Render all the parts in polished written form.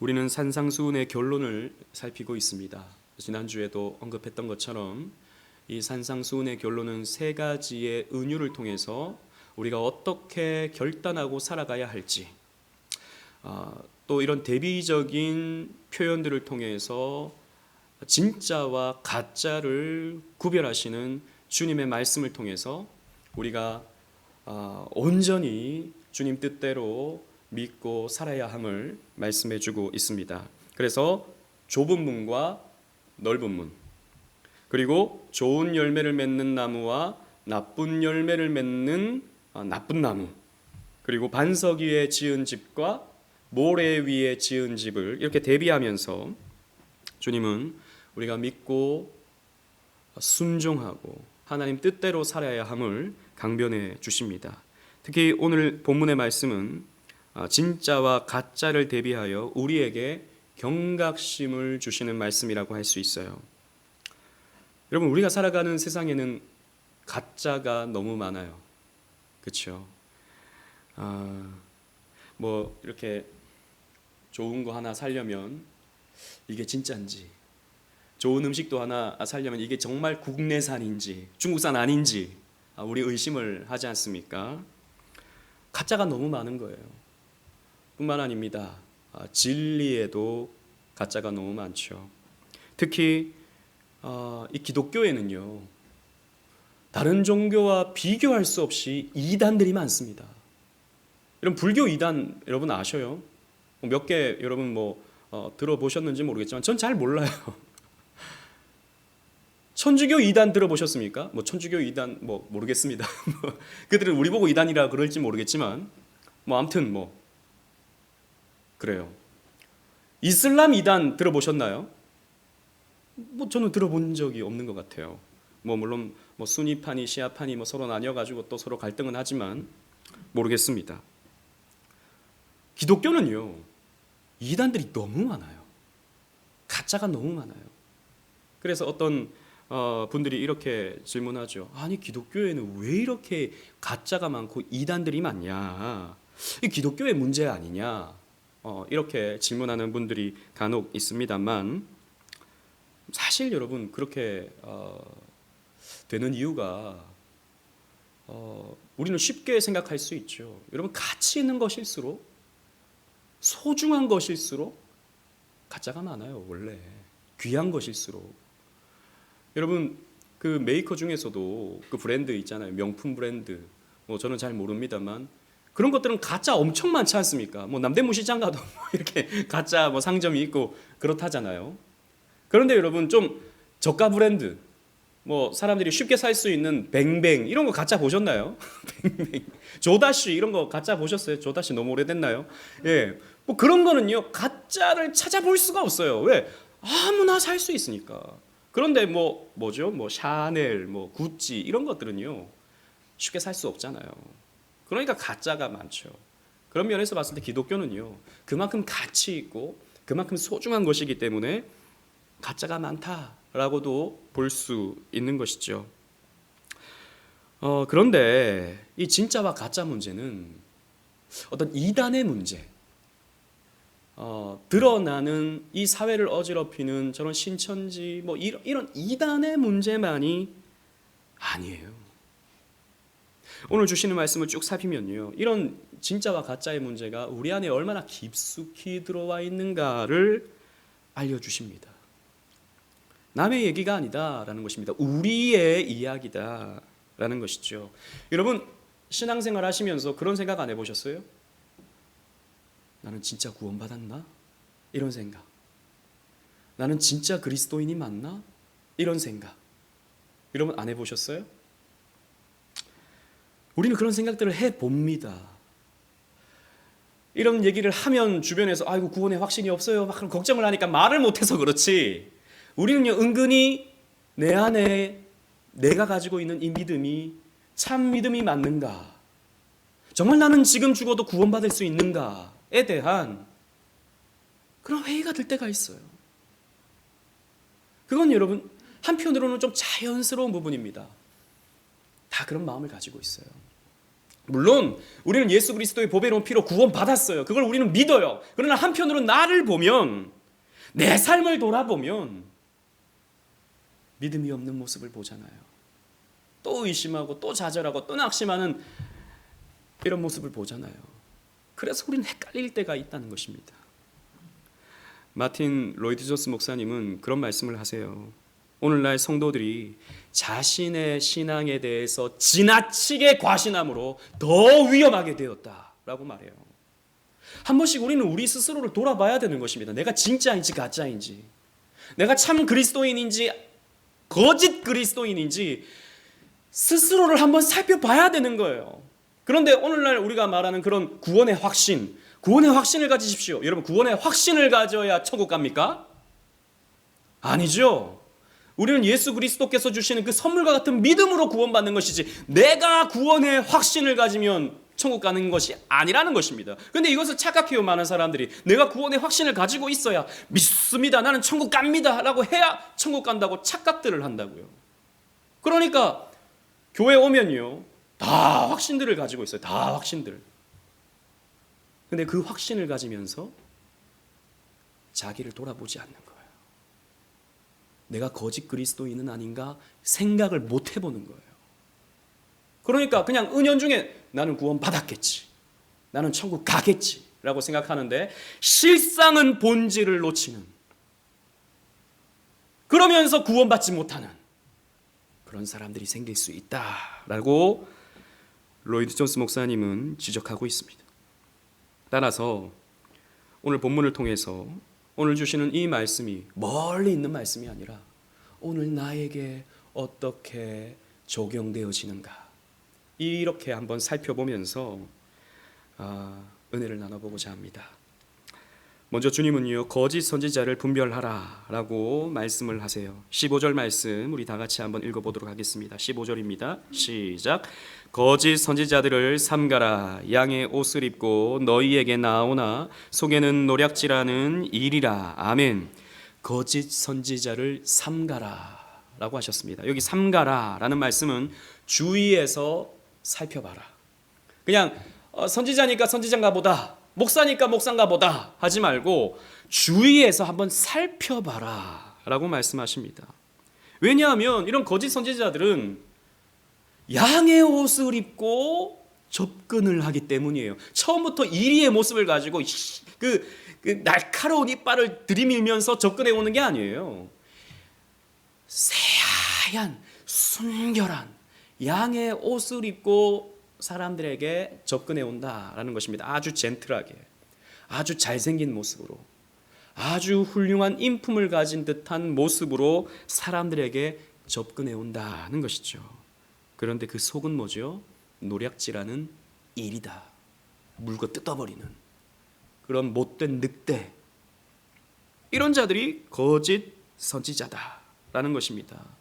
우리는 산상수훈의 결론을 살피고 있습니다. 지난주에도 언급했던 것처럼 이 산상수훈의 결론은 세 가지의 은유를 통해서 우리가 어떻게 결단하고 살아가야 할지, 또 이런 대비적인 표현들을 통해서 진짜와 가짜를 구별하시는 주님의 말씀을 통해서 우리가 온전히 주님 뜻대로 믿고 살아야 함을 말씀해 주고 있습니다. 그래서 좁은 문과 넓은 문, 그리고 좋은 열매를 맺는 나무와 나쁜 열매를 맺는 나쁜 나무, 그리고 반석 위에 지은 집과 모래 위에 지은 집을 이렇게 대비하면서 주님은 우리가 믿고 순종하고 하나님 뜻대로 살아야 함을 강변해 주십니다. 특히 오늘 본문의 말씀은 진짜와 가짜를 대비하여 우리에게 경각심을 주시는 말씀이라고 할 수 있어요. 여러분, 우리가 살아가는 세상에는 가짜가 너무 많아요. 그렇죠? 뭐 이렇게 좋은 거 하나 사려면 이게 진짜인지, 좋은 음식도 하나 사려면 이게 정말 국내산인지 중국산 아닌지 우리 의심을 하지 않습니까? 가짜가 너무 많은 거예요. 뿐만 아닙니다. 진리에도 가짜가 너무 많죠. 특히 이 기독교에는요, 다른 종교와 비교할 수 없이 이단들이 많습니다. 이런 불교 이단 여러분 아셔요? 몇 개 여러분 들어보셨는지 모르겠지만 전 잘 몰라요. 천주교 이단 들어보셨습니까? 천주교 이단 모르겠습니다. 그들은 우리 보고 이단이라 그럴지 모르겠지만 아무튼 그래요. 이슬람 이단 들어보셨나요? 저는 들어본 적이 없는 것 같아요. 물론 수니파니 시아파니 서로 나뉘어가지고 또 서로 갈등은 하지만 모르겠습니다. 기독교는요, 이단들이 너무 많아요. 가짜가 너무 많아요. 그래서 어떤 분들이 이렇게 질문하죠. 아니, 기독교에는 왜 이렇게 가짜가 많고 이단들이 많냐? 이 기독교의 문제 아니냐? 이렇게 질문하는 분들이 간혹 있습니다만, 사실 여러분 그렇게 되는 이유가 우리는 쉽게 생각할 수 있죠. 여러분, 가치 있는 것일수록, 소중한 것일수록 가짜가 많아요. 원래 귀한 것일수록. 여러분, 그 메이커 중에서도 그 브랜드 있잖아요. 명품 브랜드. 저는 잘 모릅니다만 그런 것들은 가짜 엄청 많지 않습니까? 남대문 시장 가도 이렇게 가짜 상점이 있고 그렇다잖아요. 그런데 여러분, 좀 저가 브랜드, 사람들이 쉽게 살 수 있는 뱅뱅 이런 거 가짜 보셨나요? 뱅뱅, 조다시 이런 거 가짜 보셨어요? 조다시 너무 오래됐나요? 예, 그런 거는요, 가짜를 찾아볼 수가 없어요. 왜? 아무나 살 수 있으니까. 그런데 뭐죠? 샤넬, 구찌 이런 것들은요, 쉽게 살 수 없잖아요. 그러니까 가짜가 많죠. 그런 면에서 봤을 때 기독교는요, 그만큼 가치 있고 그만큼 소중한 것이기 때문에 가짜가 많다라고도 볼 수 있는 것이죠. 그런데 이 진짜와 가짜 문제는 어떤 이단의 문제, 드러나는 이 사회를 어지럽히는 저런 신천지 이런 이단의 문제만이 아니에요. 오늘 주시는 말씀을 쭉 살피면요, 이런 진짜와 가짜의 문제가 우리 안에 얼마나 깊숙이 들어와 있는가를 알려주십니다. 남의 얘기가 아니다라는 것입니다. 우리의 이야기다라는 것이죠. 여러분, 신앙생활 하시면서 그런 생각 안 해보셨어요? 나는 진짜 구원받았나? 이런 생각. 나는 진짜 그리스도인이 맞나? 이런 생각. 여러분 안 해보셨어요? 우리는 그런 생각들을 해봅니다. 이런 얘기를 하면 주변에서 아이고 구원에 확신이 없어요 막 그런 걱정을 하니까 말을 못해서 그렇지, 우리는요, 은근히 내 안에 내가 가지고 있는 이 믿음이 참 믿음이 맞는가, 정말 나는 지금 죽어도 구원받을 수 있는가에 대한 그런 회의가 들 때가 있어요. 그건 여러분 한편으로는 좀 자연스러운 부분입니다. 다 그런 마음을 가지고 있어요. 물론 우리는 예수 그리스도의 보배로운 피로 구원받았어요. 그걸 우리는 믿어요. 그러나 한편으로 나를 보면, 내 삶을 돌아보면 믿음이 없는 모습을 보잖아요. 또 의심하고 또 좌절하고 또 낙심하는 이런 모습을 보잖아요. 그래서 우리는 헷갈릴 때가 있다는 것입니다. 마틴 로이드 존스 목사님은 그런 말씀을 하세요. 오늘날 성도들이 자신의 신앙에 대해서 지나치게 과신함으로 더 위험하게 되었다라고 말해요. 한 번씩 우리는 우리 스스로를 돌아봐야 되는 것입니다. 내가 진짜인지 가짜인지, 내가 참 그리스도인인지 거짓 그리스도인인지 스스로를 한번 살펴봐야 되는 거예요. 그런데 오늘날 우리가 말하는 그런 구원의 확신을 가지십시오. 여러분, 구원의 확신을 가져야 천국 갑니까? 아니죠. 우리는 예수 그리스도께서 주시는 그 선물과 같은 믿음으로 구원받는 것이지, 내가 구원의 확신을 가지면 천국 가는 것이 아니라는 것입니다. 그런데 이것을 착각해요. 많은 사람들이 내가 구원의 확신을 가지고 있어야 믿습니다, 나는 천국 갑니다 라고 해야 천국 간다고 착각들을 한다고요. 그러니까 교회 오면요, 다 확신들을 가지고 있어요. 다 확신들. 근데 그 확신을 가지면서 자기를 돌아보지 않는 거예요. 내가 거짓 그리스도인은 아닌가 생각을 못 해보는 거예요. 그러니까 그냥 은연중에 나는 구원 받았겠지, 나는 천국 가겠지 라고 생각하는데 실상은 본질을 놓치는, 그러면서 구원받지 못하는 그런 사람들이 생길 수 있다라고 로이드 존스 목사님은 지적하고 있습니다. 따라서 오늘 본문을 통해서 오늘 주시는 이 말씀이 멀리 있는 말씀이 아니라 오늘 나에게 어떻게 적용되어지는가, 이렇게 한번 살펴보면서 은혜를 나눠보고자 합니다. 먼저 주님은요, 거짓 선지자를 분별하라 라고 말씀을 하세요. 15절 말씀 우리 다 같이 한번 읽어보도록 하겠습니다. 15절입니다. 시작. 거짓 선지자들을 삼가라. 양의 옷을 입고 너희에게 나오나 속에는 노략질하는 일이라. 아멘. 거짓 선지자를 삼가라 라고 하셨습니다. 여기 삼가라 라는 말씀은 주위에서 살펴봐라. 그냥 선지자니까 선지자인가 보다, 목사니까 목사인가 보다 하지 말고 주위에서 한번 살펴봐라 라고 말씀하십니다. 왜냐하면 이런 거짓 선지자들은 양의 옷을 입고 접근을 하기 때문이에요. 처음부터 이리의 모습을 가지고 그 날카로운 이빨을 들이밀면서 접근해 오는 게 아니에요. 새하얀 순결한 양의 옷을 입고 사람들에게 접근해 온다라는 것입니다. 아주 젠틀하게, 아주 잘생긴 모습으로, 아주 훌륭한 인품을 가진 듯한 모습으로 사람들에게 접근해 온다는 것이죠. 그런데 그 속은 뭐죠? 노략질하는 일이다. 물고 뜯어버리는 그런 못된 늑대, 이런 자들이 거짓 선지자다라는 것입니다.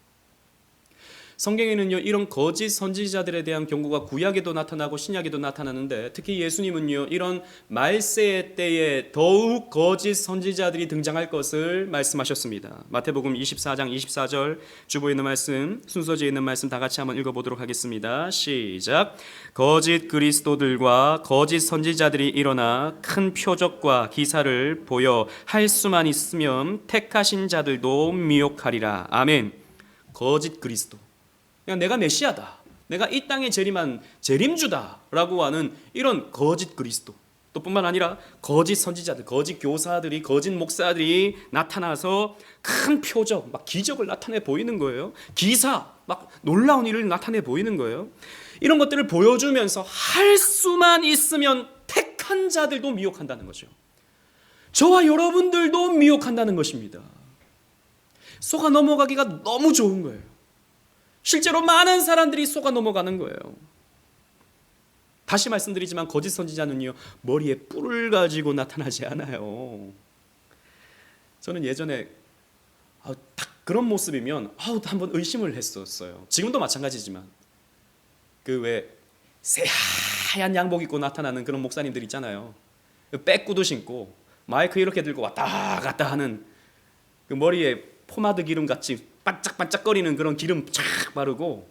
성경에는요, 이런 거짓 선지자들에 대한 경고가 구약에도 나타나고 신약에도 나타나는데, 특히 예수님은요, 이런 말세의 때에 더욱 거짓 선지자들이 등장할 것을 말씀하셨습니다. 마태복음 24장 24절 주보에 있는 말씀, 순서지에 있는 말씀 다 같이 한번 읽어보도록 하겠습니다. 시작. 거짓 그리스도들과 거짓 선지자들이 일어나 큰 표적과 기사를 보여 할 수만 있으면 택하신 자들도 미혹하리라. 아멘. 거짓 그리스도, 그냥 내가 메시아다, 내가 이 땅에 재림한 재림주다라고 하는 이런 거짓 그리스도, 또 뿐만 아니라 거짓 선지자들, 거짓 교사들이, 거짓 목사들이 나타나서 큰 표적, 막 기적을 나타내 보이는 거예요. 기사, 막 놀라운 일을 나타내 보이는 거예요. 이런 것들을 보여주면서 할 수만 있으면 택한 자들도 미혹한다는 거죠. 저와 여러분들도 미혹한다는 것입니다. 속아 넘어가기가 너무 좋은 거예요. 실제로 많은 사람들이 속아 넘어가는 거예요. 다시 말씀드리지만 거짓 선지자는요, 머리에 뿔을 가지고 나타나지 않아요. 저는 예전에 딱 그런 모습이면 한번 의심을 했었어요. 지금도 마찬가지지만 그 왜 새하얀 양복 입고 나타나는 그런 목사님들 있잖아요. 백구도 신고 마이크 이렇게 들고 왔다 갔다 하는, 그 머리에 포마드 기름 같이 반짝반짝거리는 그런 기름 쫙 바르고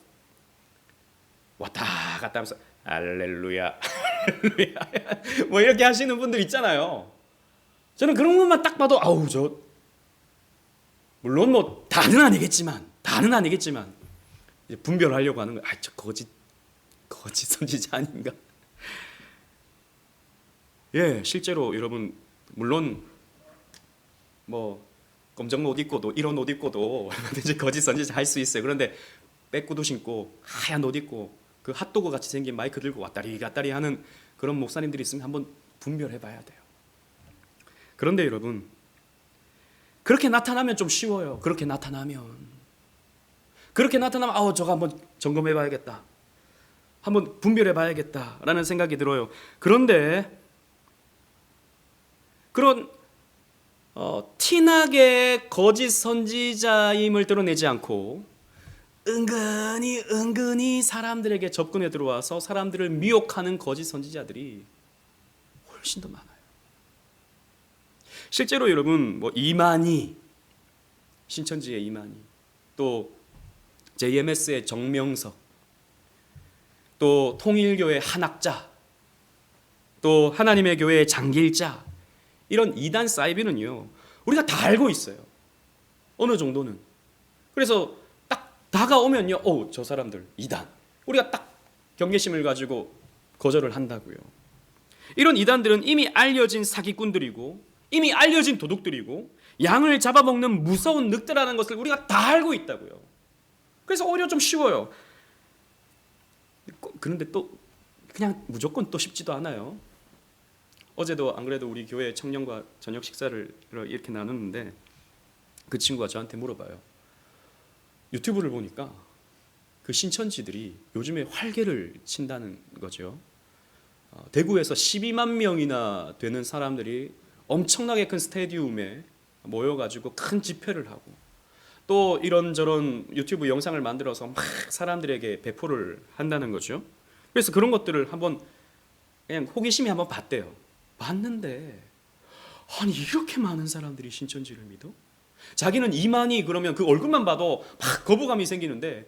왔다 갔다 하면서 할렐루야, 할렐루야 뭐 이렇게 하시는 분들 있잖아요. 저는 그런 것만 딱 봐도 아우 저 물론 뭐 다는 아니겠지만 이제 분별하려고 하는 거예요. 저 거짓 선지자 아닌가? 예, 실제로 여러분 물론 뭐 검정 옷 입고도 이런 옷 입고도 얼마든지 거짓 선지자 할 수 있어요. 그런데 빼꾸도 신고 하얀 옷 입고 그 핫도그 같이 생긴 마이크 들고 왔다리 갔다리 하는 그런 목사님들이 있으면 한번 분별해 봐야 돼요. 그런데 여러분 그렇게 나타나면 좀 쉬워요. 그렇게 나타나면 저거 한번 점검해 봐야겠다. 한번 분별해 봐야겠다라는 생각이 들어요. 그런데 그런 티나게 거짓 선지자임을 드러내지 않고 은근히 사람들에게 접근해 들어와서 사람들을 미혹하는 거짓 선지자들이 훨씬 더 많아요. 실제로 여러분 뭐 이만희, 신천지의 이만희, 또 JMS의 정명석, 또 통일교의 한학자, 또 하나님의 교회의 장길자, 이런 이단 사이비는요 우리가 다 알고 있어요. 어느 정도는. 그래서 딱 다가오면요 저 사람들 이단, 우리가 딱 경계심을 가지고 거절을 한다고요. 이런 이단들은 이미 알려진 사기꾼들이고 이미 알려진 도둑들이고 양을 잡아먹는 무서운 늑대라는 것을 우리가 다 알고 있다고요. 그래서 오히려 좀 쉬워요. 그런데 또 그냥 무조건 또 쉽지도 않아요. 어제도 안 그래도 우리 교회 청년과 저녁 식사를 이렇게 나눴는데 그 친구가 저한테 물어봐요. 유튜브를 보니까 그 신천지들이 요즘에 활개를 친다는 거죠. 대구에서 12만 명이나 되는 사람들이 엄청나게 큰 스테디움에 모여가지고 큰 집회를 하고 또 이런저런 유튜브 영상을 만들어서 막 사람들에게 배포를 한다는 거죠. 그래서 그런 것들을 한번 그냥 호기심이 한번 봤대요. 봤는데 아니 이렇게 많은 사람들이 신천지를 믿어? 자기는 이만희 그러면 그 얼굴만 봐도 막 거부감이 생기는데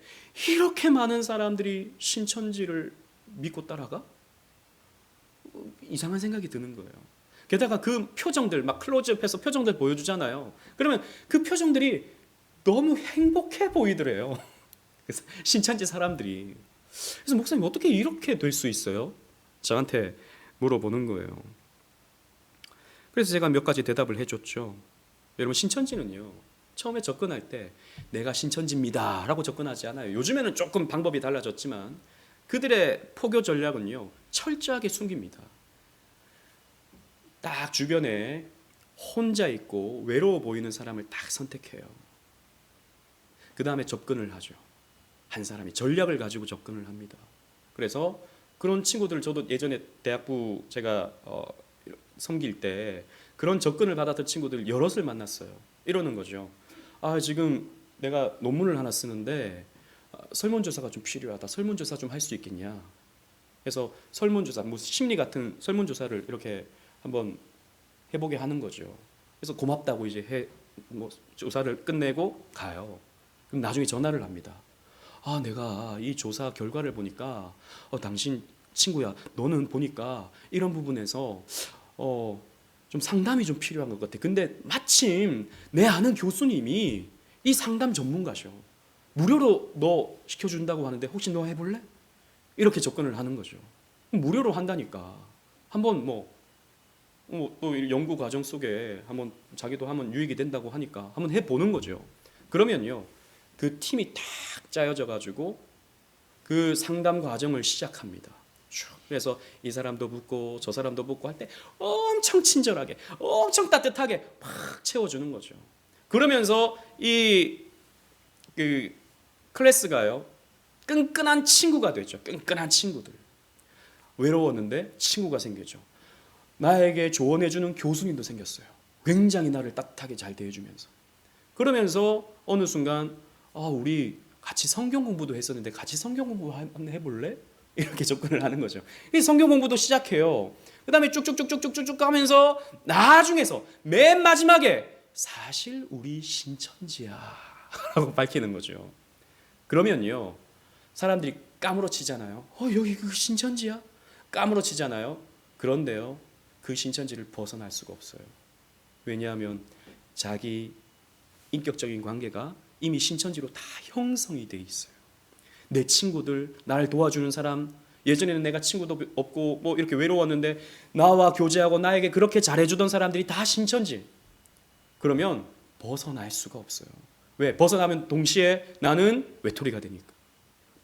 이렇게 많은 사람들이 신천지를 믿고 따라가? 이상한 생각이 드는 거예요. 게다가 그 표정들 막 클로즈업해서 표정들 보여주잖아요. 그러면 그 표정들이 너무 행복해 보이더래요. 그래서 신천지 사람들이. 그래서 목사님 어떻게 이렇게 될 수 있어요? 저한테 물어보는 거예요. 그래서 제가 몇 가지 대답을 해줬죠. 여러분 신천지는요 처음에 접근할 때 내가 신천지입니다 라고 접근하지 않아요. 요즘에는 조금 방법이 달라졌지만 그들의 포교 전략은요 철저하게 숨깁니다. 딱 주변에 혼자 있고 외로워 보이는 사람을 딱 선택해요. 그 다음에 접근을 하죠. 한 사람이 전략을 가지고 접근을 합니다. 그래서 그런 친구들 저도 예전에 대학부 제가 섬길 때 그런 접근을 받았던 친구들 여럿을 만났어요. 이러는 거죠. 지금 내가 논문을 하나 쓰는데 설문조사가 좀 필요하다. 설문조사 좀 할 수 있겠냐. 그래서 설문조사, 뭐 심리 같은 설문조사를 이렇게 한번 해보게 하는 거죠. 그래서 고맙다고 이제 뭐 조사를 끝내고 가요. 그럼 나중에 전화를 합니다. 내가 이 조사 결과를 보니까 당신 친구야, 너는 보니까 이런 부분에서 좀 상담이 좀 필요한 것 같아. 근데 마침 내 아는 교수님이 이 상담 전문가셔. 무료로 너 시켜준다고 하는데 혹시 너 해볼래? 이렇게 접근을 하는 거죠. 무료로 한다니까. 한번 또 연구 과정 속에 한번 자기도 한번 유익이 된다고 하니까 한번 해보는 거죠. 그러면요, 그 팀이 딱 짜여져 가지고 그 상담 과정을 시작합니다. 그래서 이 사람도 묻고 저 사람도 묻고 할 때 엄청 친절하게, 엄청 따뜻하게 막 채워주는 거죠. 그러면서 그 클래스가요, 끈끈한 친구가 되죠. 끈끈한 친구들. 외로웠는데 친구가 생겼죠. 나에게 조언해주는 교수님도 생겼어요. 굉장히 나를 따뜻하게 잘 대해주면서. 그러면서 어느 순간 우리 같이 성경 공부도 했었는데 같이 성경 공부 한번 해볼래? 이렇게 접근을 하는 거죠. 이 성경 공부도 시작해요. 그 다음에 쭉쭉쭉쭉쭉쭉 가면서 나중에서 맨 마지막에 사실 우리 신천지야 라고 밝히는 거죠. 그러면요, 사람들이 까무러치잖아요. 여기 그 신천지야? 까무러치잖아요. 그런데요, 그 신천지를 벗어날 수가 없어요. 왜냐하면 자기 인격적인 관계가 이미 신천지로 다 형성이 돼 있어요. 내 친구들, 나를 도와주는 사람, 예전에는 내가 친구도 없고 뭐 이렇게 외로웠는데 나와 교제하고 나에게 그렇게 잘해주던 사람들이 다 신천지. 그러면 벗어날 수가 없어요. 왜? 벗어나면 동시에 나는 외톨이가 되니까.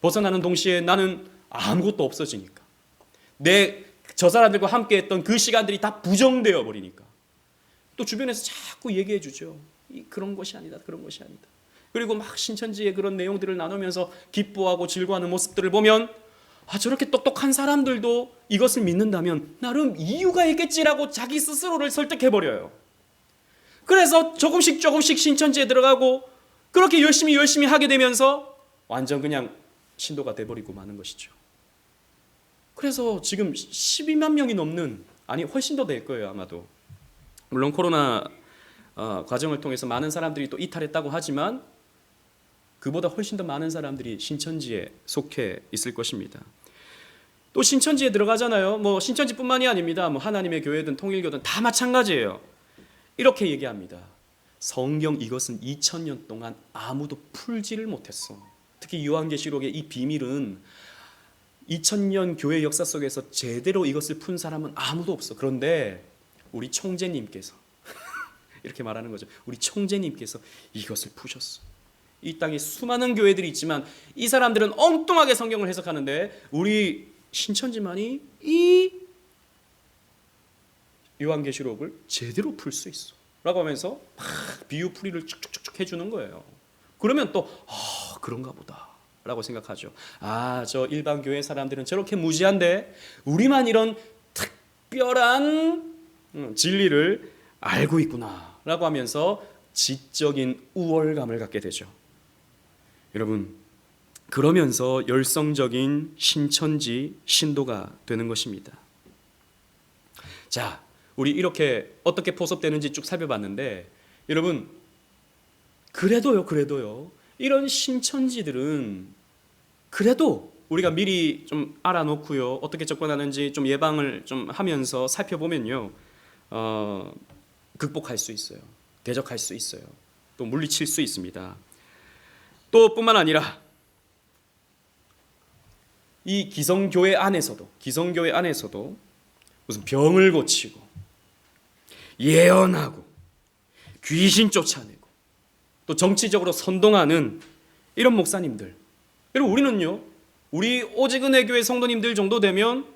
벗어나는 동시에 나는 아무것도 없어지니까. 저 사람들과 함께 했던 그 시간들이 다 부정되어 버리니까. 또 주변에서 자꾸 얘기해 주죠. 그런 것이 아니다. 그런 것이 아니다. 그리고 막 신천지의 그런 내용들을 나누면서 기뻐하고 즐거워하는 모습들을 보면 저렇게 똑똑한 사람들도 이것을 믿는다면 나름 이유가 있겠지라고 자기 스스로를 설득해 버려요. 그래서 조금씩 신천지에 들어가고 그렇게 열심히 하게 되면서 완전 그냥 신도가 돼버리고 마는 것이죠. 그래서 지금 12만 명이 넘는, 아니 훨씬 더 될 거예요 아마도. 물론 코로나 과정을 통해서 많은 사람들이 또 이탈했다고 하지만 그보다 훨씬 더 많은 사람들이 신천지에 속해 있을 것입니다. 또 신천지에 들어가잖아요. 뭐 신천지뿐만이 아닙니다. 뭐 하나님의 교회든 통일교든 다 마찬가지예요. 이렇게 얘기합니다. 성경 이것은 2000년 동안 아무도 풀지를 못했어. 특히 요한계시록의 이 비밀은 2000년 교회 역사 속에서 제대로 이것을 푼 사람은 아무도 없어. 그런데 우리 총재님께서 이렇게 말하는 거죠. 우리 총재님께서 이것을 푸셨어. 이 땅에 수많은 교회들이 있지만 이 사람들은 엉뚱하게 성경을 해석하는데 우리 신천지만이 이 요한계시록을 제대로 풀 수 있어 라고 하면서 막 비유풀이를 쭉쭉쭉 해주는 거예요. 그러면 또 그런가 보다 라고 생각하죠. 저 일반 교회 사람들은 저렇게 무지한데 우리만 이런 특별한 진리를 알고 있구나 라고 하면서 지적인 우월감을 갖게 되죠. 여러분, 그러면서 열성적인 신천지 신도가 되는 것입니다. 자, 우리 이렇게 어떻게 포섭되는지 쭉 살펴봤는데 여러분, 그래도요 이런 신천지들은 그래도 우리가 미리 좀 알아놓고요 어떻게 접근하는지 좀 예방을 좀 하면서 살펴보면요 극복할 수 있어요. 대적할 수 있어요. 또 물리칠 수 있습니다. 또 뿐만 아니라 이 기성교회 안에서도 무슨 병을 고치고 예언하고 귀신 쫓아내고 또 정치적으로 선동하는 이런 목사님들, 그리고 우리는요 우리 오직 은혜교회 성도님들 정도 되면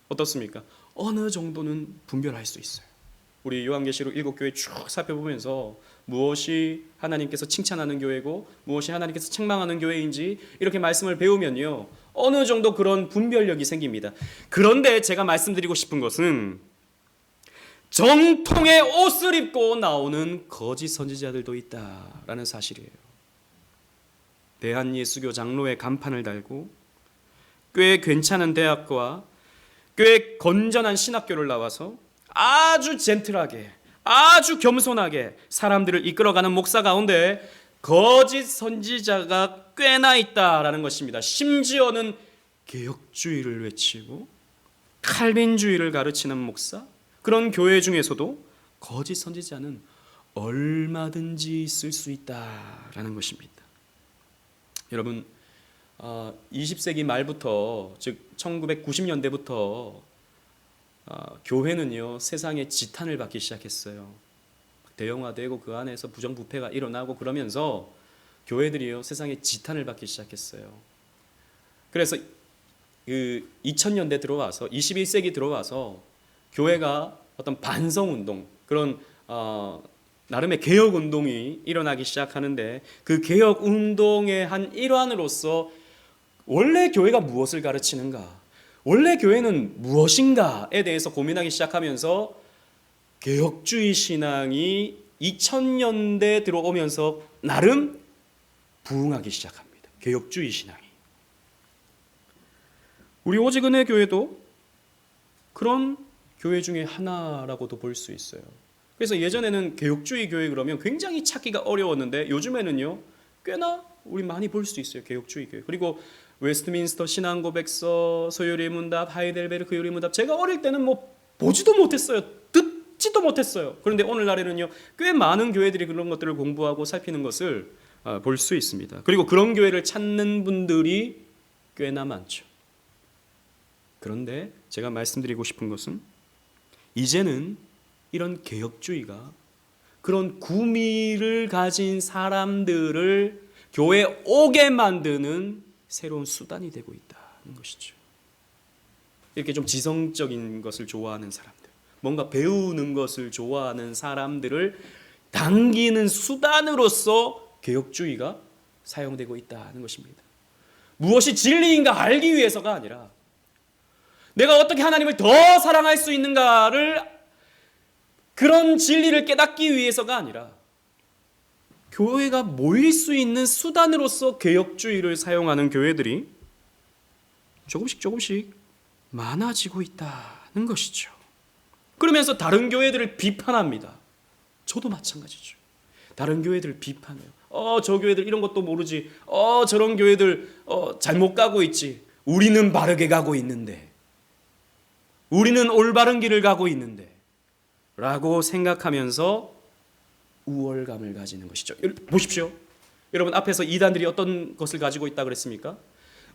어떻습니까? 어느 정도는 분별할 수 있어요. 우리 요한계시록 7교회 쭉 살펴보면서 무엇이 하나님께서 칭찬하는 교회고 무엇이 하나님께서 책망하는 교회인지 이렇게 말씀을 배우면요 어느 정도 그런 분별력이 생깁니다. 그런데 제가 말씀드리고 싶은 것은 정통의 옷을 입고 나오는 거짓 선지자들도 있다라는 사실이에요. 대한예수교 장로의 간판을 달고 꽤 괜찮은 대학과 꽤 건전한 신학교를 나와서 아주 젠틀하게 아주 겸손하게 사람들을 이끌어가는 목사 가운데 거짓 선지자가 꽤나 있다라는 것입니다. 심지어는 개혁주의를 외치고 칼빈주의를 가르치는 목사, 그런 교회 중에서도 거짓 선지자는 얼마든지 있을 수 있다라는 것입니다. 여러분, 20세기 말부터 즉 1990년대부터 교회는요 세상의 지탄을 받기 시작했어요. 대형화되고 그 안에서 부정부패가 일어나고 그러면서 교회들이요 세상의 지탄을 받기 시작했어요. 그래서 그 2000년대 들어와서 21세기 들어와서 교회가 어떤 반성운동, 그런 나름의 개혁운동이 일어나기 시작하는데 그 개혁운동의 한 일환으로서 원래 교회가 무엇을 가르치는가, 원래 교회는 무엇인가에 대해서 고민하기 시작하면서 개혁주의 신앙이 2000년대 들어오면서 나름 부흥하기 시작합니다. 개혁주의 신앙이. 우리 오직 은혜 교회도 그런 교회 중에 하나라고도 볼 수 있어요. 그래서 예전에는 개혁주의 교회 그러면 굉장히 찾기가 어려웠는데 요즘에는요 꽤나 우리 많이 볼 수 있어요. 개혁주의 교회. 그리고 웨스트민스터 신앙고백서, 소요리 문답, 하이델베르크 요리 문답, 제가 어릴 때는 뭐 보지도 못했어요. 듣지도 못했어요. 그런데 오늘날에는요, 꽤 많은 교회들이 그런 것들을 공부하고 살피는 것을 볼 수 있습니다. 그리고 그런 교회를 찾는 분들이 꽤나 많죠. 그런데 제가 말씀드리고 싶은 것은, 이제는 이런 개혁주의가 그런 구미를 가진 사람들을 교회에 오게 만드는 새로운 수단이 되고 있다는 것이죠. 이렇게 좀 지성적인 것을 좋아하는 사람들, 뭔가 배우는 것을 좋아하는 사람들을 당기는 수단으로서 개혁주의가 사용되고 있다는 것입니다. 무엇이 진리인가 알기 위해서가 아니라 내가 어떻게 하나님을 더 사랑할 수 있는가를, 그런 진리를 깨닫기 위해서가 아니라 교회가 모일 수 있는 수단으로서 개혁주의를 사용하는 교회들이 조금씩 많아지고 있다는 것이죠. 그러면서 다른 교회들을 비판합니다. 저도 마찬가지죠. 다른 교회들을 비판해요. 저 교회들 이런 것도 모르지. 저런 교회들 잘못 가고 있지. 우리는 바르게 가고 있는데, 우리는 올바른 길을 가고 있는데 라고 생각하면서 우월감을 가지는 것이죠. 보십시오. 여러분, 앞에서 이단들이 어떤 것을 가지고 있다 그랬습니까?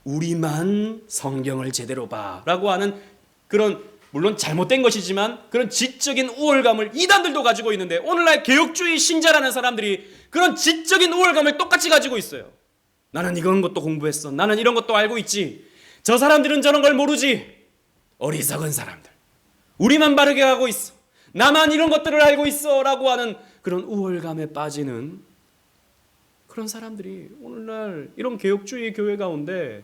우리만 성경을 제대로 봐 라고 하는, 그런, 물론 잘못된 것이지만 그런 지적인 우월감을 이단들도 가지고 있는데, 오늘날 개혁주의 신자라는 사람들이 그런 지적인 우월감을 똑같이 가지고 있어요. 나는 이런 것도 공부했어. 나는 이런 것도 알고 있지. 저 사람들은 저런 걸 모르지. 어리석은 사람들. 우리만 바르게 가고 있어. 나만 이런 것들을 알고 있어 라고 하는 그런 우월감에 빠지는 그런 사람들이 오늘날 이런 개혁주의 교회 가운데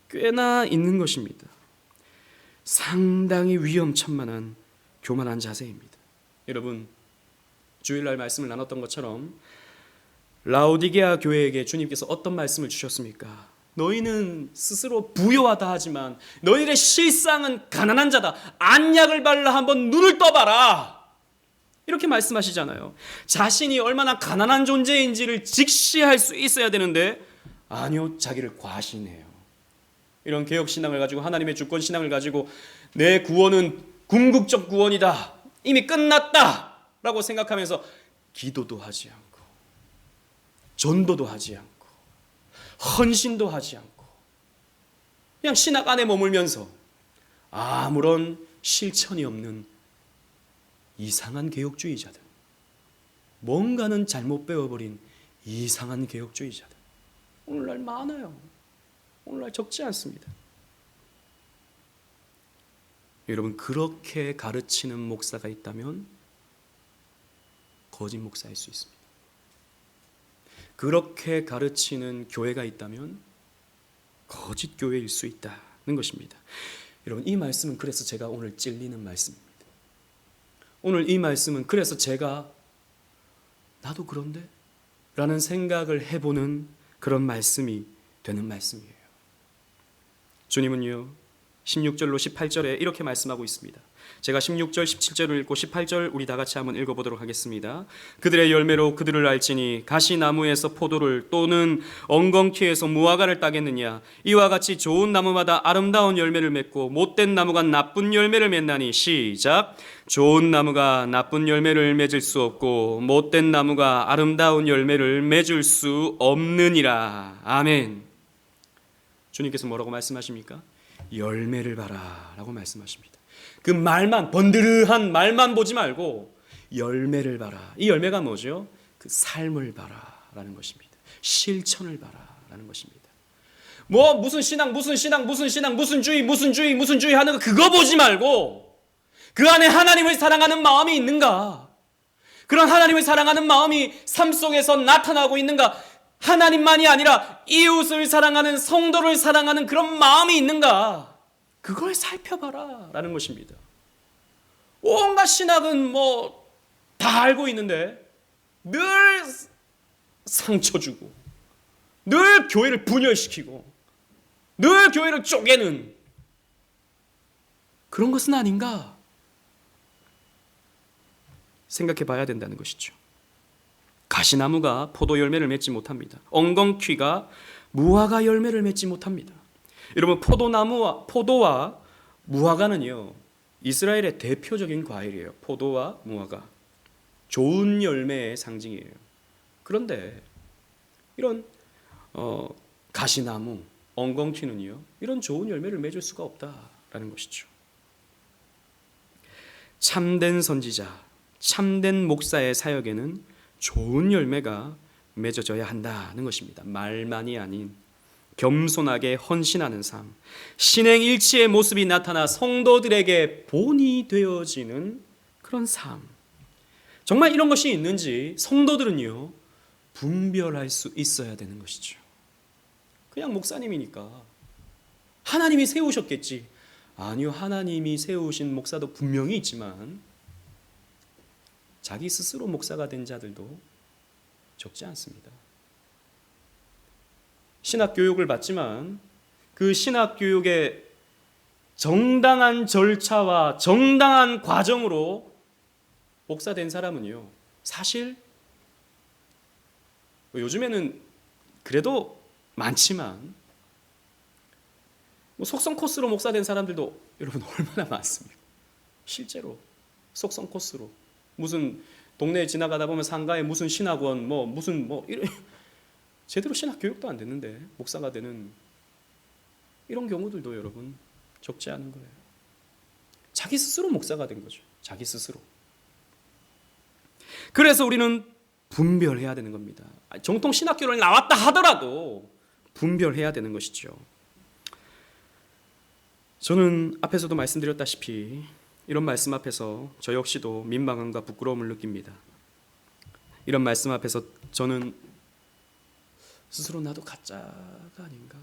꽤나 있는 것입니다. 상당히 위험천만한 교만한 자세입니다. 여러분, 주일날 말씀을 나눴던 것처럼 라오디게아 교회에게 주님께서 어떤 말씀을 주셨습니까? 너희는 스스로 부유하다 하지만 너희의 실상은 가난한 자다. 안약을 발라 한번 눈을 떠봐라. 이렇게 말씀하시잖아요. 자신이 얼마나 가난한 존재인지를 직시할 수 있어야 되는데, 아니요, 자기를 과신해요. 이런 개혁신앙을 가지고, 하나님의 주권신앙을 가지고 내 구원은 궁극적 구원이다, 이미 끝났다 라고 생각하면서 기도도 하지 않고 전도도 하지 않고 헌신도 하지 않고 그냥 신학 안에 머물면서 아무런 실천이 없는 이상한 개혁주의자들, 뭔가는 잘못 배워버린 이상한 개혁주의자들, 오늘날 많아요. 오늘날 적지 않습니다. 여러분, 그렇게 가르치는 목사가 있다면 거짓 목사일 수 있습니다. 그렇게 가르치는 교회가 있다면 거짓 교회일 수 있다는 것입니다. 여러분, 이 말씀은 그래서 제가 오늘 찔리는 말씀입니다. 오늘 이 말씀은 그래서 제가 나도 그런데? 라는 생각을 해보는 그런 말씀이 되는 말씀이에요. 주님은요, 16절로 18절에 이렇게 말씀하고 있습니다. 제가 16절, 17절을 읽고 18절 우리 다 같이 한번 읽어보도록 하겠습니다. 그들의 열매로 그들을 알지니 가시나무에서 포도를 또는 엉겅퀴에서 무화과를 따겠느냐. 이와 같이 좋은 나무마다 아름다운 열매를 맺고 못된 나무가 나쁜 열매를 맺나니. 시작. 좋은 나무가 나쁜 열매를 맺을 수 없고 못된 나무가 아름다운 열매를 맺을 수 없느니라. 아멘. 주님께서 뭐라고 말씀하십니까? 열매를 봐라 라고 말씀하십니다. 그 말만, 번드르한 말만 보지 말고 열매를 봐라. 이 열매가 뭐죠? 그 삶을 봐라 라는 것입니다. 실천을 봐라 라는 것입니다. 뭐 무슨 신앙 무슨 주의 하는 거 그거 보지 말고 그 안에 하나님을 사랑하는 마음이 있는가? 그런 하나님을 사랑하는 마음이 삶 속에서 나타나고 있는가? 하나님만이 아니라 이웃을 사랑하는, 성도를 사랑하는 그런 마음이 있는가? 그걸 살펴봐라 라는 것입니다. 온갖 신학은 뭐 다 알고 있는데 늘 상처 주고 늘 교회를 분열시키고 늘 교회를 쪼개는 그런 것은 아닌가 생각해 봐야 된다는 것이죠. 가시나무가 포도 열매를 맺지 못합니다. 엉겅퀴가 무화과 열매를 맺지 못합니다. 여러분 포도와 무화과는요 이스라엘의 대표적인 과일이에요. 포도와 무화과 좋은 열매의 상징이에요. 그런데 이런 가시나무, 엉겅퀴는요 이런 좋은 열매를 맺을 수가 없다라는 것이죠. 참된 선지자, 참된 목사의 사역에는 좋은 열매가 맺어져야 한다는 것입니다. 말만이 아닌 겸손하게 헌신하는 삶, 신행일치의 모습이 나타나 성도들에게 본이 되어지는 그런 삶. 정말 이런 것이 있는지 성도들은요 분별할 수 있어야 되는 것이죠. 그냥 목사님이니까 하나님이 세우셨겠지. 아니요, 하나님이 세우신 목사도 분명히 있지만 자기 스스로 목사가 된 자들도 적지 않습니다. 신학교육을 받지만 그 신학교육의 정당한 절차와 정당한 과정으로 목사된 사람은요 사실 요즘에는 그래도 많지만 속성 코스로 목사된 사람들도 여러분 얼마나 많습니까? 실제로 속성 코스로 무슨 동네에 지나가다 보면 상가에 무슨 신학원 무슨 이런 제대로 신학 교육도 안 됐는데 목사가 되는 이런 경우들도 여러분 적지 않은 거예요. 자기 스스로 목사가 된 거죠. 자기 스스로. 그래서 우리는 분별해야 되는 겁니다. 정통 신학교를 나왔다 하더라도 분별해야 되는 것이죠. 저는 앞에서도 말씀드렸다시피 이런 말씀 앞에서 저 역시도 민망함과 부끄러움을 느낍니다. 이런 말씀 앞에서 저는 스스로 나도 가짜가 아닌가?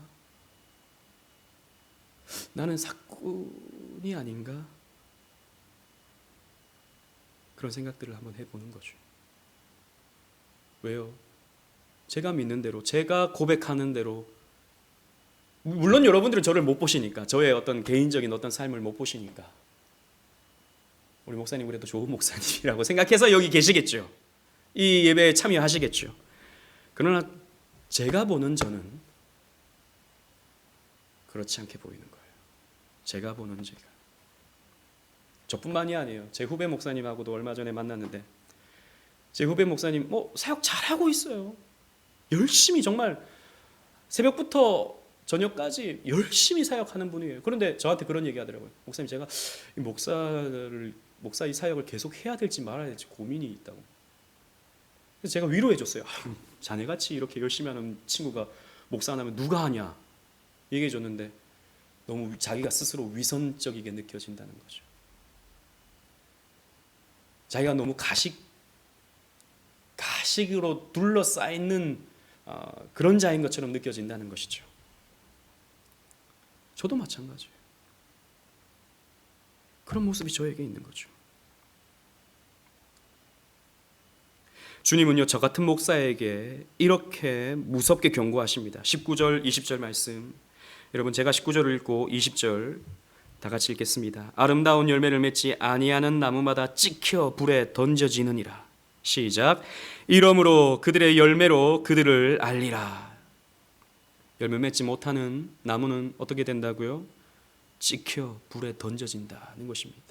나는 사꾼이 아닌가? 그런 생각들을 한번 해보는 거죠. 왜요? 제가 믿는 대로, 제가 고백하는 대로, 물론 여러분들은 저를 못 보시니까, 저의 어떤 개인적인 어떤 삶을 못 보시니까 우리 목사님 그래도 좋은 목사님이라고 생각해서 여기 계시겠죠. 이 예배에 참여하시겠죠. 그러나 제가 보는 저는 그렇지 않게 보이는 거예요. 제가 보는 제가. 저뿐만이 아니에요. 제 후배 목사님하고도 얼마 전에 만났는데 제 후배 목사님 사역 잘하고 있어요. 열심히 정말 새벽부터 저녁까지 열심히 사역하는 분이에요. 그런데 저한테 그런 얘기 하더라고요. 목사님 제가 이 목사 이 사역을 계속 해야 될지 말아야 될지 고민이 있다고. 그래서 제가 위로해 줬어요. 자네같이 이렇게 열심히 하는 친구가 목사 안 하면 누가 하냐 얘기해 줬는데 너무 자기가 스스로 위선적이게 느껴진다는 거죠. 자기가 너무 가식으로 둘러싸이는 그런 자인 것처럼 느껴진다는 것이죠. 저도 마찬가지예요. 그런 모습이 저에게 있는 거죠. 주님은요 저 같은 목사에게 이렇게 무섭게 경고하십니다. 19절 20절 말씀, 여러분 제가 19절을 읽고 20절 다 같이 읽겠습니다. 아름다운 열매를 맺지 아니하는 나무마다 찍혀 불에 던져지느니라. 시작. 이러므로 그들의 열매로 그들을 알리라. 열매 맺지 못하는 나무는 어떻게 된다고요? 찍혀 불에 던져진다는 것입니다.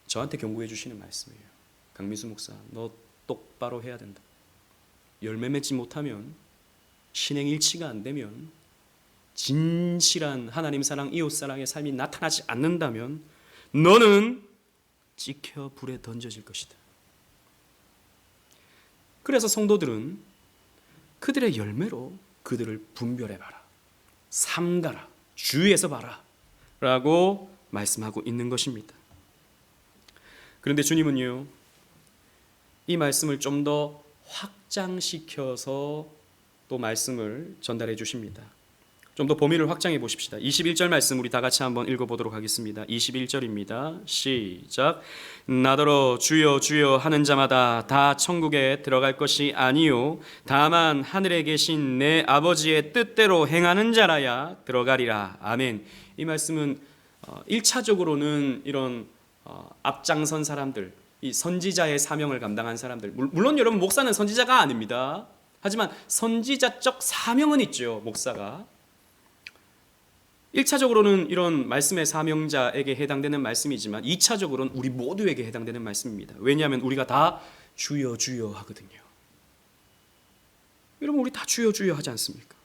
저한테 경고해 주시는 말씀이에요. 강민수 목사, 너 똑바로 해야 된다. 열매 맺지 못하면, 신행일치가 안 되면, 진실한 하나님 사랑, 이웃 사랑의 삶이 나타나지 않는다면 너는 찍혀 불에 던져질 것이다. 그래서 성도들은 그들의 열매로 그들을 분별해봐라, 삼가라, 주의해서 봐라 라고 말씀하고 있는 것입니다. 그런데 주님은요 이 말씀을 좀 더 확장시켜서 또 말씀을 전달해 주십니다. 좀 더 범위를 확장해 보십시다. 21절 말씀 우리 다 같이 한번 읽어보도록 하겠습니다. 21절입니다. 시작. 나더러 주여 주여 하는 자마다 다 천국에 들어갈 것이 아니요 다만 하늘에 계신 내 아버지의 뜻대로 행하는 자라야 들어가리라. 아멘. 이 말씀은 1차적으로는 이런 앞장선 사람들, 이 선지자의 사명을 감당한 사람들, 물론 여러분 목사는 선지자가 아닙니다. 하지만 선지자적 사명은 있죠. 목사가 1차적으로는 이런 말씀의 사명자에게 해당되는 말씀이지만 2차적으로는 우리 모두에게 해당되는 말씀입니다. 왜냐하면 우리가 다 주여 주여 하거든요. 여러분, 우리 다 주여 주여 하지 않습니까?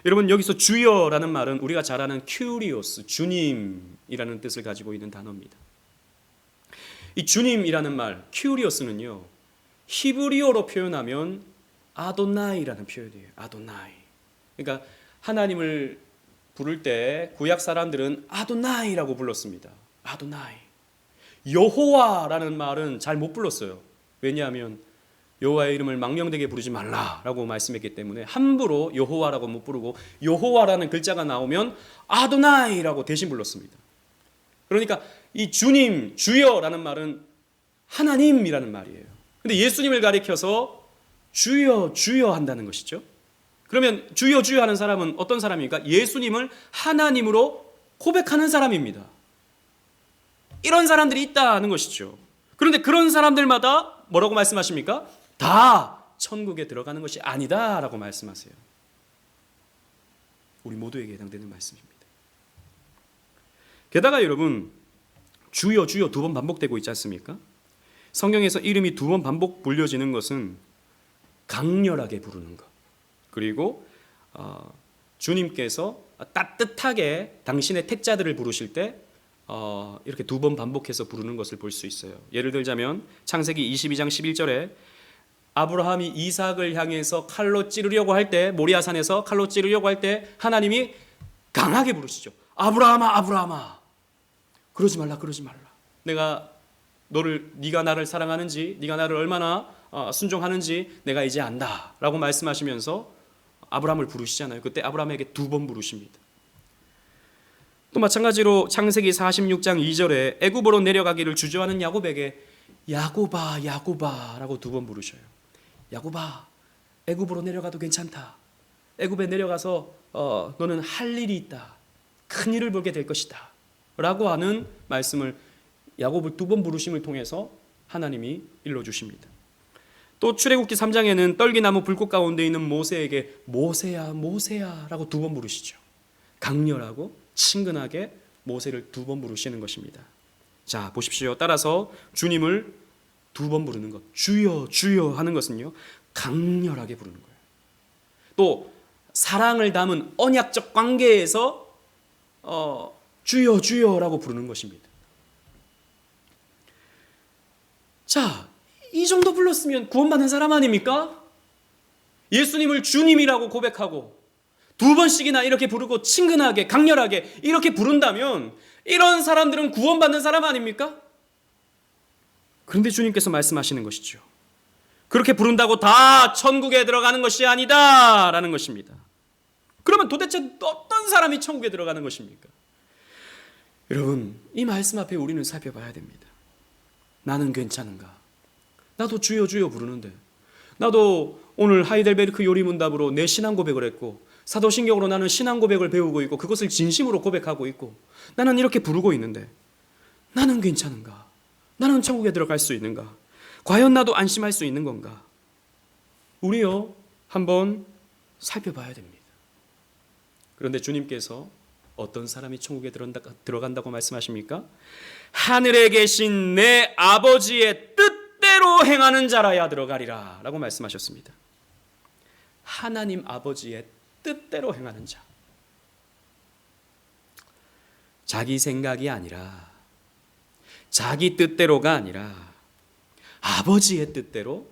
여러분, 여기서 주여라는 말은 우리가 잘 아는 큐리오스, 주님이라는 뜻을 가지고 있는 단어입니다. 이 주님이라는 말, 큐리오스는요, 히브리어로 표현하면 아도나이라는 표현이에요. 아도나이. 그러니까 하나님을 부를 때 구약 사람들은 아도나이라고 불렀습니다. 아도나이. 여호와라는 말은 잘 못 불렀어요. 왜냐하면 여호와의 이름을 망령되게 부르지 말라라고 말씀했기 때문에 함부로 여호와라고 못 부르고 여호와라는 글자가 나오면 아도나이라고 대신 불렀습니다. 그러니까 이 주님, 주여라는 말은 하나님이라는 말이에요. 근데 예수님을 가리켜서 주여 주여 한다는 것이죠. 그러면 주여 주여 하는 사람은 어떤 사람입니까? 예수님을 하나님으로 고백하는 사람입니다. 이런 사람들이 있다는 것이죠. 그런데 그런 사람들마다 뭐라고 말씀하십니까? 다 천국에 들어가는 것이 아니다라고 말씀하세요. 우리 모두에게 해당되는 말씀입니다. 게다가 여러분, 주여 주여 두 번 반복되고 있지 않습니까? 성경에서 이름이 두 번 반복 불려지는 것은 강렬하게 부르는 것, 그리고 주님께서 따뜻하게 당신의 택자들을 부르실 때 이렇게 두 번 반복해서 부르는 것을 볼 수 있어요. 예를 들자면 창세기 22장 11절에 아브라함이 이삭을 향해서 칼로 찌르려고 할 때, 모리아산에서 칼로 찌르려고 할 때 하나님이 강하게 부르시죠. 아브라함아 아브라함아, 그러지 말라 그러지 말라. 네가 나를 사랑하는지, 네가 나를 얼마나 순종하는지 내가 이제 안다 라고 말씀하시면서 아브라함을 부르시잖아요. 그때 아브라함에게 두 번 부르십니다. 또 마찬가지로 창세기 46장 2절에 애굽으로 내려가기를 주저하는 야곱에게 야곱아 야곱아 라고 두 번 부르셔요. 야곱아, 애굽으로 내려가도 괜찮다. 애굽에 내려가서 너는 할 일이 있다. 큰 일을 보게 될 것이다 라고 하는 말씀을 야곱을 두 번 부르심을 통해서 하나님이 일러주십니다. 또 출애굽기 3장에는 떨기나무 불꽃 가운데 있는 모세에게 모세야 모세야 라고 두 번 부르시죠. 강렬하고 친근하게 모세를 두 번 부르시는 것입니다. 자, 보십시오. 따라서 주님을 두 번 부르는 것, 주여 주여 하는 것은요, 강렬하게 부르는 거예요. 또 사랑을 담은 언약적 관계에서 주여 주여라고 부르는 것입니다. 자, 이 정도 불렀으면 구원받는 사람 아닙니까? 예수님을 주님이라고 고백하고 두 번씩이나 이렇게 부르고 친근하게 강렬하게 이렇게 부른다면 이런 사람들은 구원받는 사람 아닙니까? 그런데 주님께서 말씀하시는 것이죠. 그렇게 부른다고 다 천국에 들어가는 것이 아니다 라는 것입니다. 그러면 도대체 어떤 사람이 천국에 들어가는 것입니까? 여러분, 이 말씀 앞에 우리는 살펴봐야 됩니다. 나는 괜찮은가? 나도 주여 주여 부르는데, 나도 오늘 하이델베르크 요리문답으로 내 신앙 고백을 했고 사도신경으로 나는 신앙 고백을 배우고 있고 그것을 진심으로 고백하고 있고 나는 이렇게 부르고 있는데 나는 괜찮은가? 나는 천국에 들어갈 수 있는가? 과연 나도 안심할 수 있는 건가? 우리요, 한번 살펴봐야 됩니다. 그런데 주님께서 어떤 사람이 천국에 들어간다고 말씀하십니까? 하늘에 계신 내 아버지의 뜻대로 행하는 자라야 들어가리라 라고 말씀하셨습니다. 하나님 아버지의 뜻대로 행하는 자. 자기 생각이 아니라, 자기 뜻대로가 아니라 아버지의 뜻대로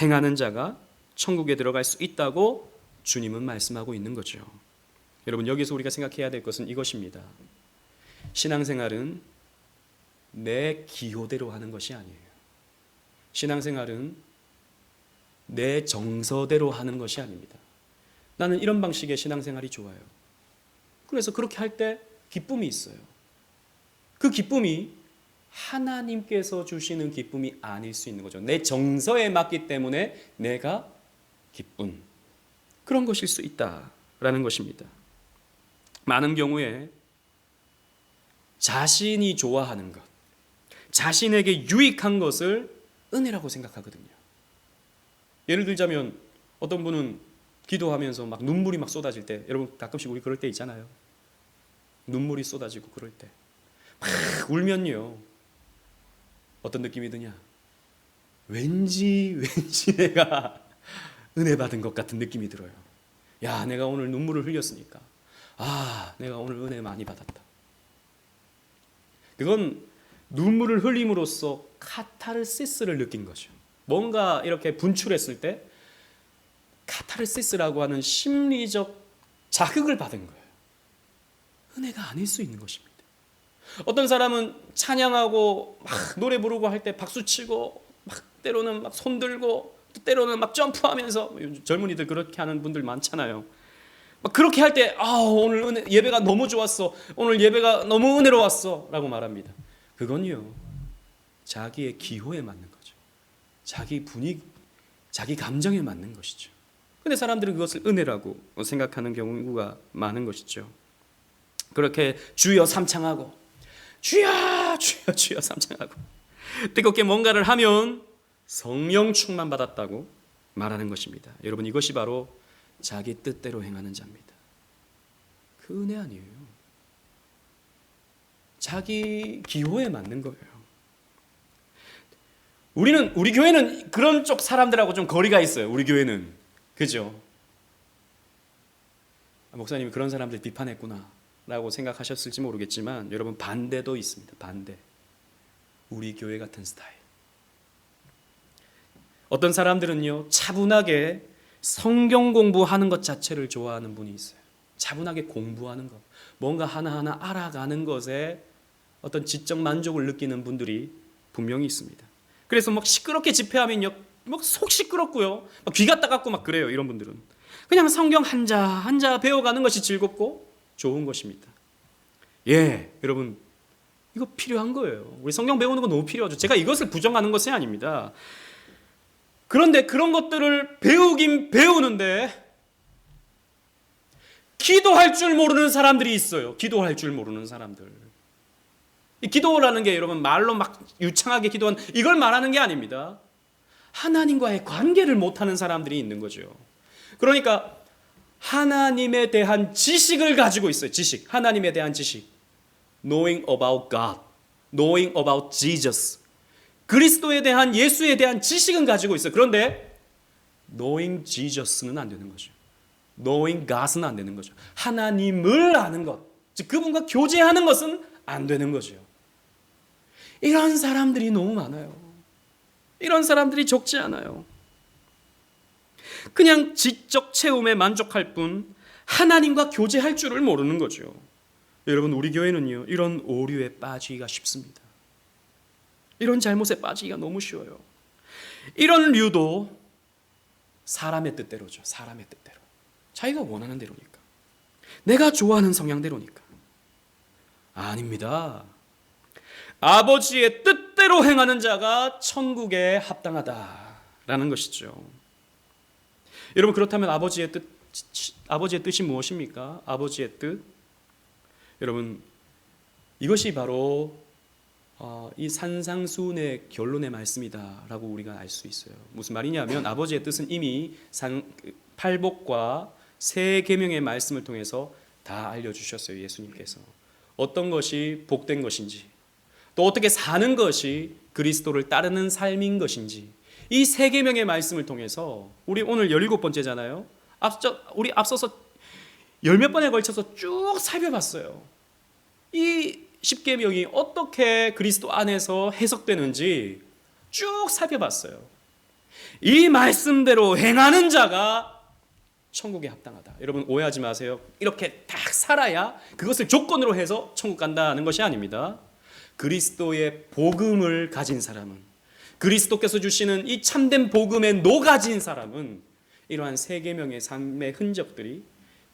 행하는 자가 천국에 들어갈 수 있다고 주님은 말씀하고 있는 거죠. 여러분, 여기서 우리가 생각해야 될 것은 이것입니다. 신앙생활은 내 기호대로 하는 것이 아니에요. 신앙생활은 내 정서대로 하는 것이 아닙니다. 나는 이런 방식의 신앙생활이 좋아요. 그래서 그렇게 할 때 기쁨이 있어요. 그 기쁨이 하나님께서 주시는 기쁨이 아닐 수 있는 거죠. 내 정서에 맞기 때문에 내가 기쁜 그런 것일 수 있다라는 것입니다. 많은 경우에 자신이 좋아하는 것, 자신에게 유익한 것을 은혜라고 생각하거든요. 예를 들자면 어떤 분은 기도하면서 막 눈물이 막 쏟아질 때, 여러분 가끔씩 우리 그럴 때 있잖아요. 눈물이 쏟아지고 그럴 때 막 울면요 어떤 느낌이 드냐? 왠지 내가 은혜 받은 것 같은 느낌이 들어요. 야, 내가 오늘 눈물을 흘렸으니까 내가 오늘 은혜 많이 받았다. 그건 눈물을 흘림으로써 카타르시스를 느낀 거죠. 뭔가 이렇게 분출했을 때 카타르시스라고 하는 심리적 자극을 받은 거예요. 은혜가 아닐 수 있는 것입니다. 어떤 사람은 찬양하고 막 노래 부르고 할 때 박수 치고 막 때로는 막 손 들고 또 때로는 막 점프하면서, 젊은이들 그렇게 하는 분들 많잖아요. 막 그렇게 할 때 오늘 예배가 너무 좋았어, 오늘 예배가 너무 은혜로웠어 라고 말합니다. 그건요 자기의 기호에 맞는 거죠. 자기 분위기, 자기 감정에 맞는 것이죠. 근데 사람들은 그것을 은혜라고 생각하는 경우가 많은 것이죠. 그렇게 주여 삼창하고 주여 주여 주여 삼창하고 뜨겁게 뭔가를 하면 성령 충만 받았다고 말하는 것입니다. 여러분, 이것이 바로 자기 뜻대로 행하는 자입니다. 그 은혜 아니에요. 자기 기호에 맞는 거예요. 우리 교회는 그런 쪽 사람들하고 좀 거리가 있어요. 우리 교회는. 그죠? 목사님이 그런 사람들 비판했구나 라고 생각하셨을지 모르겠지만, 여러분 반대도 있습니다. 반대. 우리 교회 같은 스타일. 어떤 사람들은요 차분하게 성경 공부하는 것 자체를 좋아하는 분이 있어요. 차분하게 공부하는 것, 뭔가 하나하나 알아가는 것에 어떤 지적 만족을 느끼는 분들이 분명히 있습니다. 그래서 막 시끄럽게 집회하면요 막 속 시끄럽고요 막 귀가 따갑고 막 그래요. 이런 분들은 그냥 성경 한자 배워가는 것이 즐겁고 좋은 것입니다. 여러분 이거 필요한 거예요. 우리 성경 배우는 거 너무 필요하죠. 제가 이것을 부정하는 것이 아닙니다. 그런데 그런 것들을 배우긴 배우는데 기도할 줄 모르는 사람들이 있어요. 기도할 줄 모르는 사람들. 이 기도라는 게 여러분 말로 막 유창하게 기도한 이걸 말하는 게 아닙니다. 하나님과의 관계를 못하는 사람들이 있는 거죠. 그러니까 하나님에 대한 지식을 가지고 있어요. 지식, 하나님에 대한 지식. Knowing about God, knowing about Jesus. 그리스도에 대한, 예수에 대한 지식은 가지고 있어요. 그런데 knowing Jesus는 안 되는 거죠. knowing God은 안 되는 거죠. 하나님을 아는 것, 즉 그분과 교제하는 것은 안 되는 거죠. 이런 사람들이 너무 많아요. 이런 사람들이 적지 않아요. 그냥 지적 체험에 만족할 뿐 하나님과 교제할 줄을 모르는 거죠. 여러분, 우리 교회는요 이런 오류에 빠지기가 쉽습니다. 이런 잘못에 빠지기가 너무 쉬워요. 이런 류도 사람의 뜻대로죠. 사람의 뜻대로. 자기가 원하는 대로니까. 내가 좋아하는 성향대로니까. 아닙니다. 아버지의 뜻대로 행하는 자가 천국에 합당하다라는 것이죠. 여러분, 그렇다면 아버지의 뜻이 무엇입니까? 아버지의 뜻. 여러분, 이것이 바로 이 산상수훈의 결론의 말씀이다라고 우리가 알 수 있어요. 무슨 말이냐면 아버지의 뜻은 이미 팔복과 세 계명의 말씀을 통해서 다 알려주셨어요. 예수님께서 어떤 것이 복된 것인지, 또 어떻게 사는 것이 그리스도를 따르는 삶인 것인지, 이 세 계명의 말씀을 통해서 우리 오늘 17번째잖아요. 우리 앞서서 10몇 번에 걸쳐서 쭉 살펴봤어요. 이 10계명이 어떻게 그리스도 안에서 해석되는지 쭉 살펴봤어요. 이 말씀대로 행하는 자가 천국에 합당하다. 여러분 오해하지 마세요. 이렇게 딱 살아야 그것을 조건으로 해서 천국 간다는 것이 아닙니다. 그리스도의 복음을 가진 사람은, 그리스도께서 주시는 이 참된 복음에 녹아진 사람은 이러한 세 계명의 삶의 흔적들이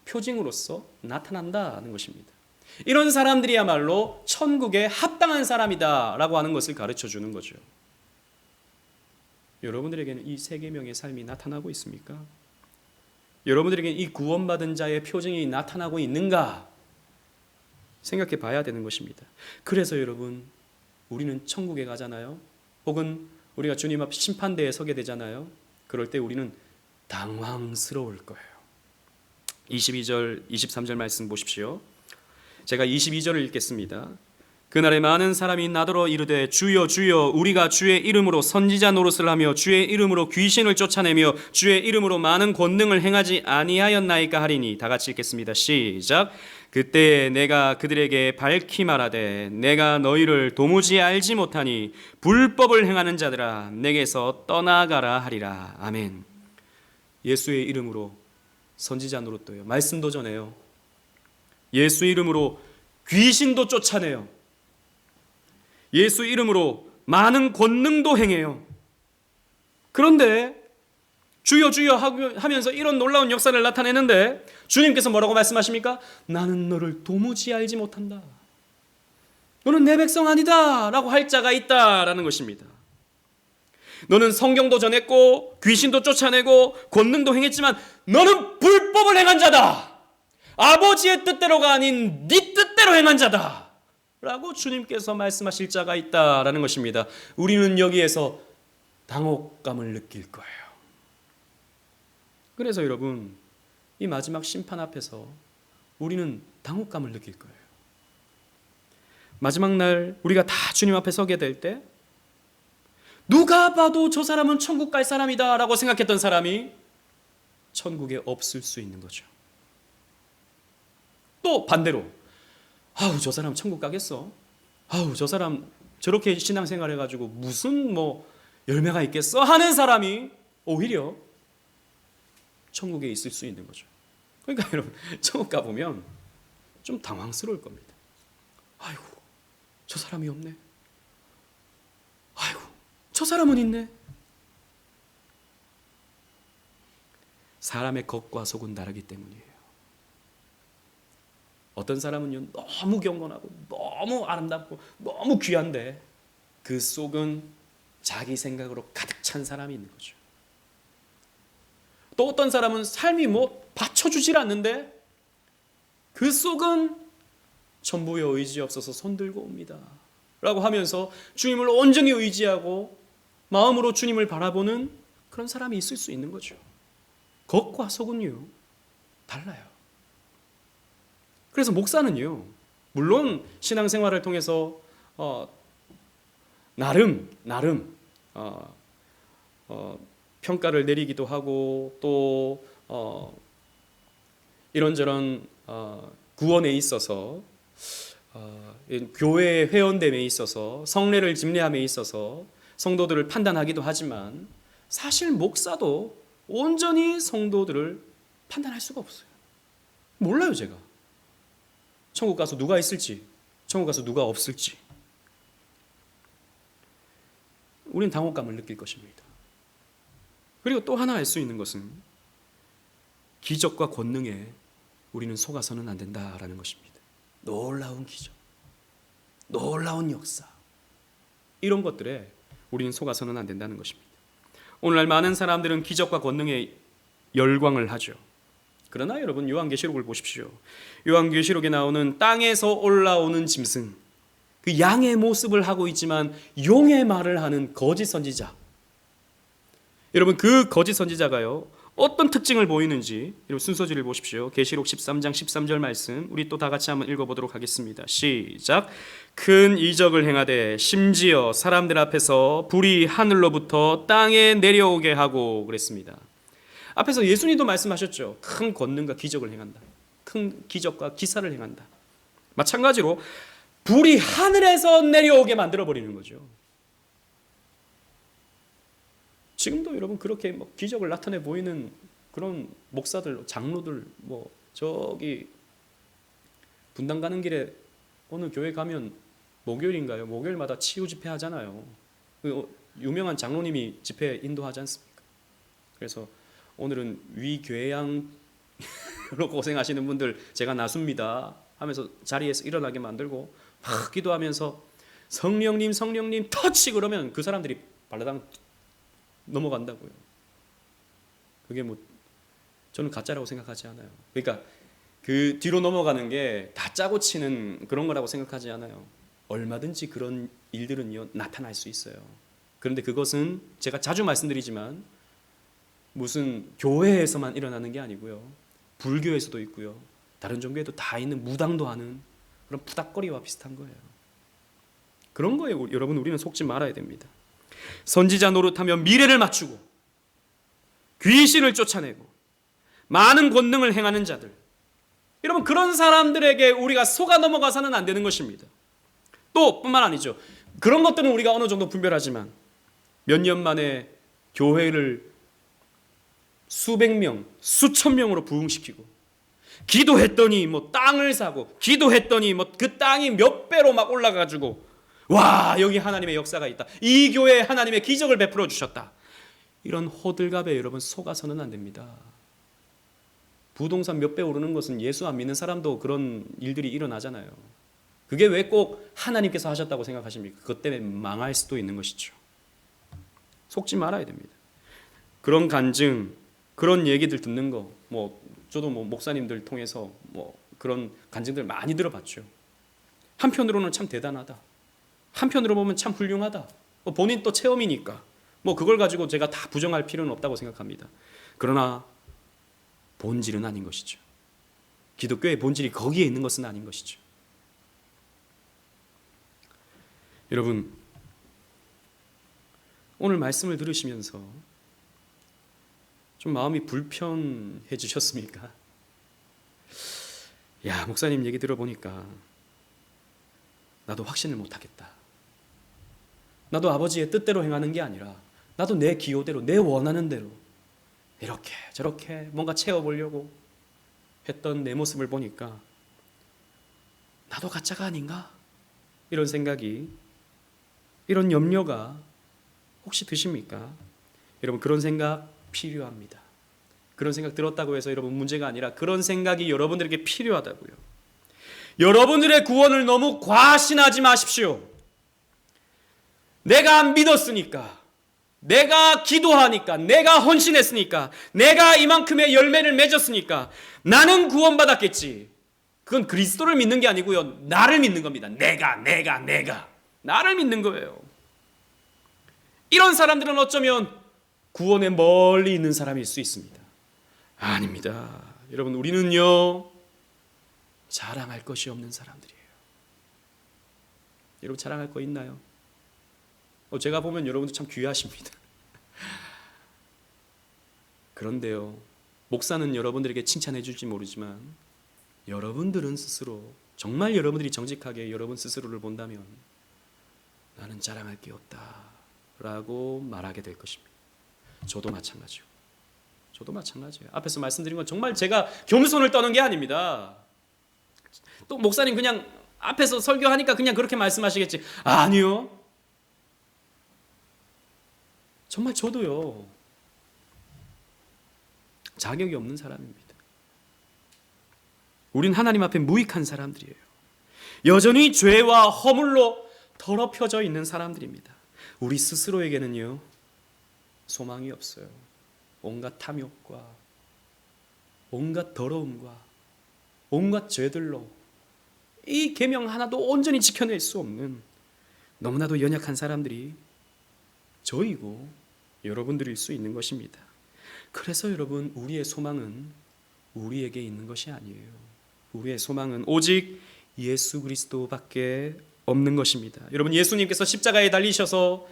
표징으로서 나타난다는 것입니다. 이런 사람들이야말로 천국에 합당한 사람이다라고 하는 것을 가르쳐 주는 거죠. 여러분들에게는 이 세 계명의 삶이 나타나고 있습니까? 여러분들에게는 이 구원받은 자의 표징이 나타나고 있는가? 생각해 봐야 되는 것입니다. 그래서 여러분, 우리는 천국에 가잖아요. 혹은 우리가 주님 앞 심판대에 서게 되잖아요. 그럴 때 우리는 당황스러울 거예요. 22절, 23절 말씀 보십시오. 제가 22절을 읽겠습니다. 그날에 많은 사람이 나더러 이르되 주여 주여 우리가 주의 이름으로 선지자 노릇을 하며 주의 이름으로 귀신을 쫓아내며 주의 이름으로 많은 권능을 행하지 아니하였나이까 하리니. 다 같이 읽겠습니다. 시작. 그때 내가 그들에게 밝히 말하되 내가 너희를 도무지 알지 못하니 불법을 행하는 자들아 내게서 떠나가라 하리라. 아멘. 예수의 이름으로 선지자 노릇도요, 말씀도 전해요. 예수 이름으로 귀신도 쫓아내요. 예수 이름으로 많은 권능도 행해요. 그런데 주여 주여 하면서 이런 놀라운 역사를 나타내는데 주님께서 뭐라고 말씀하십니까? 나는 너를 도무지 알지 못한다. 너는 내 백성 아니다 라고 할 자가 있다라는 것입니다. 너는 성경도 전했고 귀신도 쫓아내고 권능도 행했지만 너는 불법을 행한 자다. 아버지의 뜻대로가 아닌 네 뜻대로 행한 자다 라고 주님께서 말씀하실 자가 있다라는 것입니다. 우리는 여기에서 당혹감을 느낄 거예요. 그래서 여러분, 이 마지막 심판 앞에서 우리는 당혹감을 느낄 거예요. 마지막 날 우리가 다 주님 앞에 서게 될 때 누가 봐도 저 사람은 천국 갈 사람이다 라고 생각했던 사람이 천국에 없을 수 있는 거죠. 또 반대로 아우 저 사람 천국 가겠어? 아우 저 사람 저렇게 신앙생활 해가지고 무슨 열매가 있겠어? 하는 사람이 오히려 천국에 있을 수 있는 거죠. 그러니까 여러분 천국 가보면 좀 당황스러울 겁니다. 아이고 저 사람이 없네. 아이고 저 사람은 있네. 사람의 겉과 속은 다르기 때문이에요. 어떤 사람은요 너무 경건하고 너무 아름답고 너무 귀한데 그 속은 자기 생각으로 가득 찬 사람이 있는 거죠. 또 어떤 사람은 삶이 받쳐주질 않는데 그 속은 전부의 의지 없어서 손들고 옵니다 라고 하면서 주님을 온전히 의지하고 마음으로 주님을 바라보는 그런 사람이 있을 수 있는 거죠. 겉과 속은요 달라요. 그래서 목사는요 물론 신앙생활을 통해서 나름 평가를 내리기도 하고 또 이런저런 구원에 있어서 교회 회원됨에 있어서 성례를 집례함에 있어서 성도들을 판단하기도 하지만 사실 목사도 온전히 성도들을 판단할 수가 없어요. 몰라요 제가. 천국 가서 누가 있을지, 천국 가서 누가 없을지. 우린 당혹감을 느낄 것입니다. 그리고 또 하나 알 수 있는 것은 기적과 권능에 우리는 속아서는 안 된다라는 것입니다. 놀라운 기적, 놀라운 역사, 이런 것들에 우리는 속아서는 안 된다는 것입니다. 오늘날 많은 사람들은 기적과 권능에 열광을 하죠. 그러나 여러분 요한계시록을 보십시오. 요한계시록에 나오는 땅에서 올라오는 짐승, 그 양의 모습을 하고 있지만 용의 말을 하는 거짓 선지자. 여러분 그 거짓 선지자가요 어떤 특징을 보이는지 여러분 순서지를 보십시오. 계시록 13장 13절 말씀 우리 또 다 같이 한번 읽어보도록 하겠습니다. 시작. 큰 이적을 행하되 심지어 사람들 앞에서 불이 하늘로부터 땅에 내려오게 하고 그랬습니다. 앞에서 예수님도 말씀하셨죠. 큰 권능과 기적을 행한다. 큰 기적과 기사를 행한다. 마찬가지로 불이 하늘에서 내려오게 만들어버리는 거죠. 지금도 여러분 그렇게 기적을 나타내 보이는 그런 목사들, 장로들 저기 분당 가는 길에 어느 교회 가면 목요일인가요? 목요일마다 치유 집회 하잖아요. 그 유명한 장로님이 집회 인도하지 않습니까? 그래서 오늘은 위궤양으로 고생하시는 분들 제가 나섭니다 하면서 자리에서 일어나게 만들고 막 기도하면서 성령님 터치 그러면 그 사람들이 발라당 넘어간다고요. 그게 저는 가짜라고 생각하지 않아요. 그러니까 그 뒤로 넘어가는 게 다 짜고 치는 그런 거라고 생각하지 않아요. 얼마든지 그런 일들은요 나타날 수 있어요. 그런데 그것은 제가 자주 말씀드리지만 무슨 교회에서만 일어나는 게 아니고요. 불교에서도 있고요. 다른 종교에도 다 있는 무당도 하는 그런 푸닥거리와 비슷한 거예요. 그런 거예요. 여러분, 우리는 속지 말아야 됩니다. 선지자 노릇하며 미래를 맞추고 귀신을 쫓아내고 많은 권능을 행하는 자들, 여러분, 그런 사람들에게 우리가 속아 넘어가서는 안 되는 것입니다. 또 뿐만 아니죠. 그런 것들은 우리가 어느 정도 분별하지만 몇 년 만에 교회를 수백 명, 수천 명으로 부흥시키고, 기도했더니 뭐 땅을 사고, 기도했더니 뭐 그 땅이 몇 배로 막 올라가지고, 와, 여기 하나님의 역사가 있다, 이 교회에 하나님의 기적을 베풀어 주셨다, 이런 호들갑에 여러분 속아서는 안 됩니다. 부동산 몇 배 오르는 것은 예수 안 믿는 사람도 그런 일들이 일어나잖아요. 그게 왜 꼭 하나님께서 하셨다고 생각하십니까? 그것 때문에 망할 수도 있는 것이죠. 속지 말아야 됩니다. 그런 간증, 그런 얘기들 듣는 거, 저도 목사님들 통해서 그런 간증들 많이 들어봤죠. 한편으로는 참 대단하다, 한편으로 보면 참 훌륭하다, 본인 또 체험이니까 그걸 가지고 제가 다 부정할 필요는 없다고 생각합니다. 그러나 본질은 아닌 것이죠. 기독교의 본질이 거기에 있는 것은 아닌 것이죠. 여러분, 오늘 말씀을 들으시면서 좀 마음이 불편해지셨습니까? 야, 목사님 얘기 들어보니까 나도 확신을 못하겠다. 나도 아버지의 뜻대로 행하는 게 아니라 나도 내 기호대로, 내 원하는 대로 이렇게 저렇게 뭔가 채워보려고 했던 내 모습을 보니까 나도 가짜가 아닌가? 이런 생각이, 이런 염려가 혹시 드십니까? 여러분, 그런 생각 필요합니다. 그런 생각 들었다고 해서 여러분 문제가 아니라 그런 생각이 여러분들에게 필요하다고요. 여러분들의 구원을 너무 과신하지 마십시오. 내가 믿었으니까, 내가 기도하니까, 내가 헌신했으니까, 내가 이만큼의 열매를 맺었으니까 나는 구원받았겠지. 그건 그리스도를 믿는 게 아니고요, 나를 믿는 겁니다. 내가 나를 믿는 거예요. 이런 사람들은 어쩌면 구원에 멀리 있는 사람일 수 있습니다. 아닙니다. 여러분, 우리는요 자랑할 것이 없는 사람들이에요. 여러분, 자랑할 거 있나요? 제가 보면 여러분들 참 귀하십니다. 그런데요, 목사는 여러분들에게 칭찬해 줄지 모르지만 여러분들은 스스로, 정말 여러분들이 정직하게 여러분 스스로를 본다면 나는 자랑할 게 없다 라고 말하게 될 것입니다. 저도 마찬가지고. 저도 마찬가지예요. 앞에서 말씀드린 건 정말 제가 겸손을 떠는 게 아닙니다. 또 목사님 그냥 앞에서 설교하니까 그냥 그렇게 말씀하시겠지. 아니요. 정말 저도요, 자격이 없는 사람입니다. 우린 하나님 앞에 무익한 사람들이에요. 여전히 죄와 허물로 더럽혀져 있는 사람들입니다. 우리 스스로에게는요 소망이 없어요. 온갖 탐욕과 온갖 더러움과 온갖 죄들로 이 계명 하나도 온전히 지켜낼 수 없는 너무나도 연약한 사람들이 저이고 여러분들일 수 있는 것입니다. 그래서 여러분, 우리의 소망은 우리에게 있는 것이 아니에요. 우리의 소망은 오직 예수 그리스도밖에 없는 것입니다. 여러분, 예수님께서 십자가에 달리셔서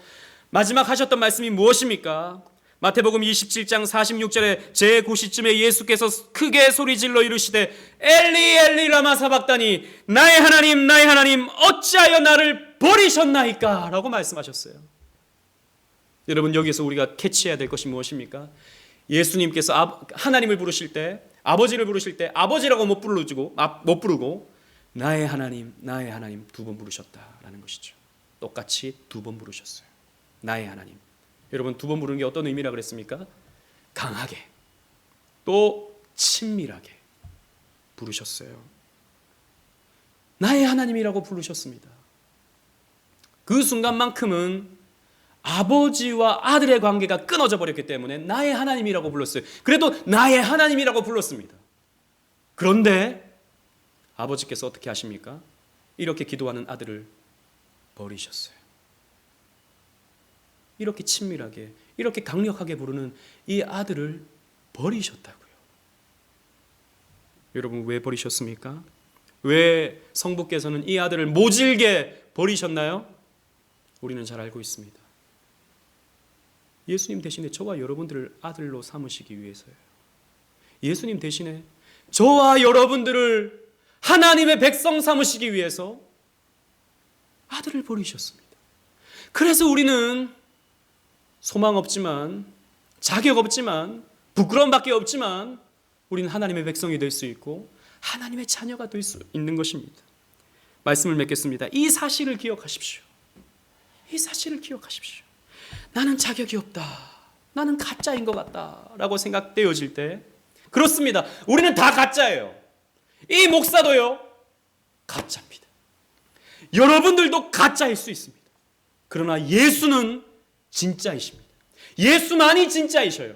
마지막 하셨던 말씀이 무엇입니까? 마태복음 27장 46절에 제9시쯤에 예수께서 크게 소리질러 이르시되 엘리 엘리 라마 사박다니, 나의 하나님 어찌하여 나를 버리셨나이까? 라고 말씀하셨어요. 여러분, 여기서 우리가 캐치해야 될 것이 무엇입니까? 예수님께서 하나님을 부르실 때, 아버지를 부르실 때 아버지라고 못 부르고 나의 하나님 두 번 부르셨다라는 것이죠. 똑같이 두 번 부르셨어요. 나의 하나님. 여러분, 두 번 부르는 게 어떤 의미라 그랬습니까? 강하게, 또 친밀하게 부르셨어요. 나의 하나님이라고 부르셨습니다. 그 순간만큼은 아버지와 아들의 관계가 끊어져 버렸기 때문에 나의 하나님이라고 불렀어요. 그래도 나의 하나님이라고 불렀습니다. 그런데 아버지께서 어떻게 하십니까? 이렇게 기도하는 아들을 버리셨어요. 이렇게 친밀하게, 이렇게 강력하게 부르는 이 아들을 버리셨다고요. 여러분 왜 버리셨습니까? 왜 성부께서는 이 아들을 모질게 버리셨나요? 우리는 잘 알고 있습니다. 예수님 대신에 저와 여러분들을 아들로 삼으시기 위해서예요. 예수님 대신에 저와 여러분들을 하나님의 백성 삼으시기 위해서 아들을 버리셨습니다. 그래서 우리는 소망 없지만, 자격 없지만, 부끄러움밖에 없지만 우리는 하나님의 백성이 될 수 있고 하나님의 자녀가 될 수 있는 것입니다. 말씀을 맺겠습니다. 이 사실을 기억하십시오. 이 사실을 기억하십시오. 나는 자격이 없다, 나는 가짜인 것 같다 라고 생각되어질 때, 그렇습니다. 우리는 다 가짜예요. 이 목사도요, 가짜입니다. 여러분들도 가짜일 수 있습니다. 그러나 예수는 진짜이십니다. 예수만이 진짜이셔요.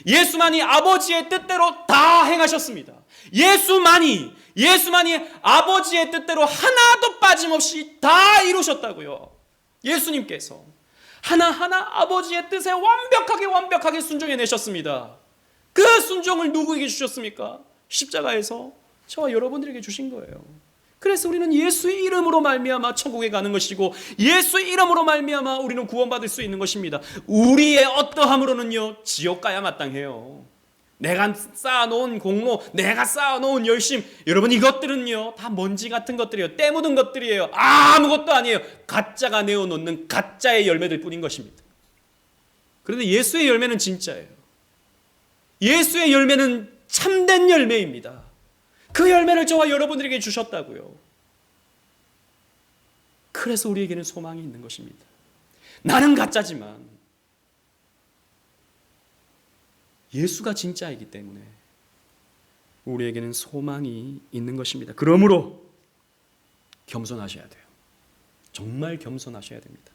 예수만이 아버지의 뜻대로 다 행하셨습니다. 예수만이 아버지의 뜻대로 하나도 빠짐없이 다 이루셨다고요. 예수님께서 하나하나 아버지의 뜻에 완벽하게 순종해내셨습니다. 그 순종을 누구에게 주셨습니까? 십자가에서 저와 여러분들에게 주신 거예요. 그래서 우리는 예수의 이름으로 말미암아 천국에 가는 것이고, 예수의 이름으로 말미암아 우리는 구원받을 수 있는 것입니다. 우리의 어떠함으로는요, 지옥 가야 마땅해요. 내가 쌓아놓은 공로, 내가 쌓아놓은 열심, 여러분 이것들은요 다 먼지 같은 것들이에요. 때 묻은 것들이에요. 아무것도 아니에요. 가짜가 내어놓는 가짜의 열매들 뿐인 것입니다. 그런데 예수의 열매는 진짜예요. 예수의 열매는 참된 열매입니다. 그 열매를 저와 여러분들에게 주셨다고요. 그래서 우리에게는 소망이 있는 것입니다. 나는 가짜지만 예수가 진짜이기 때문에 우리에게는 소망이 있는 것입니다. 그러므로 겸손하셔야 돼요. 정말 겸손하셔야 됩니다.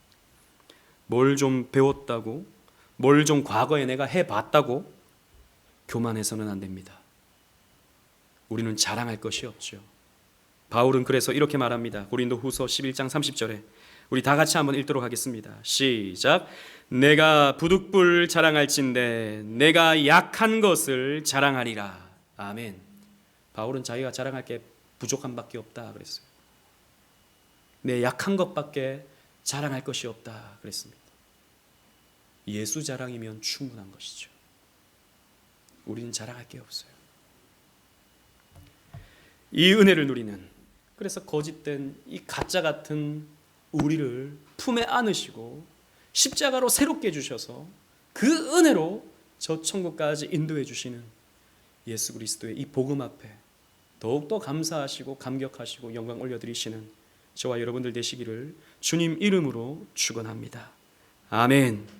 뭘 좀 배웠다고, 뭘 좀 과거에 내가 해봤다고 교만해서는 안 됩니다. 우리는 자랑할 것이 없죠. 바울은 그래서 이렇게 말합니다. 고린도후서 11장 30절에 우리 다 같이 한번 읽도록 하겠습니다. 시작. 내가 부득불 자랑할진대 내가 약한 것을 자랑하리라. 아멘. 바울은 자기가 자랑할 게 부족한 밖에 없다 그랬어요. 내 약한 것밖에 자랑할 것이 없다 그랬습니다. 예수 자랑이면 충분한 것이죠. 우리는 자랑할 게 없어요. 이 은혜를 누리는, 그래서 거짓된 이 가짜 같은 우리를 품에 안으시고 십자가로 새롭게 해주셔서 그 은혜로 저 천국까지 인도해 주시는 예수 그리스도의 이 복음 앞에 더욱더 감사하시고 감격하시고 영광 올려드리시는 저와 여러분들 되시기를 주님 이름으로 축원합니다. 아멘.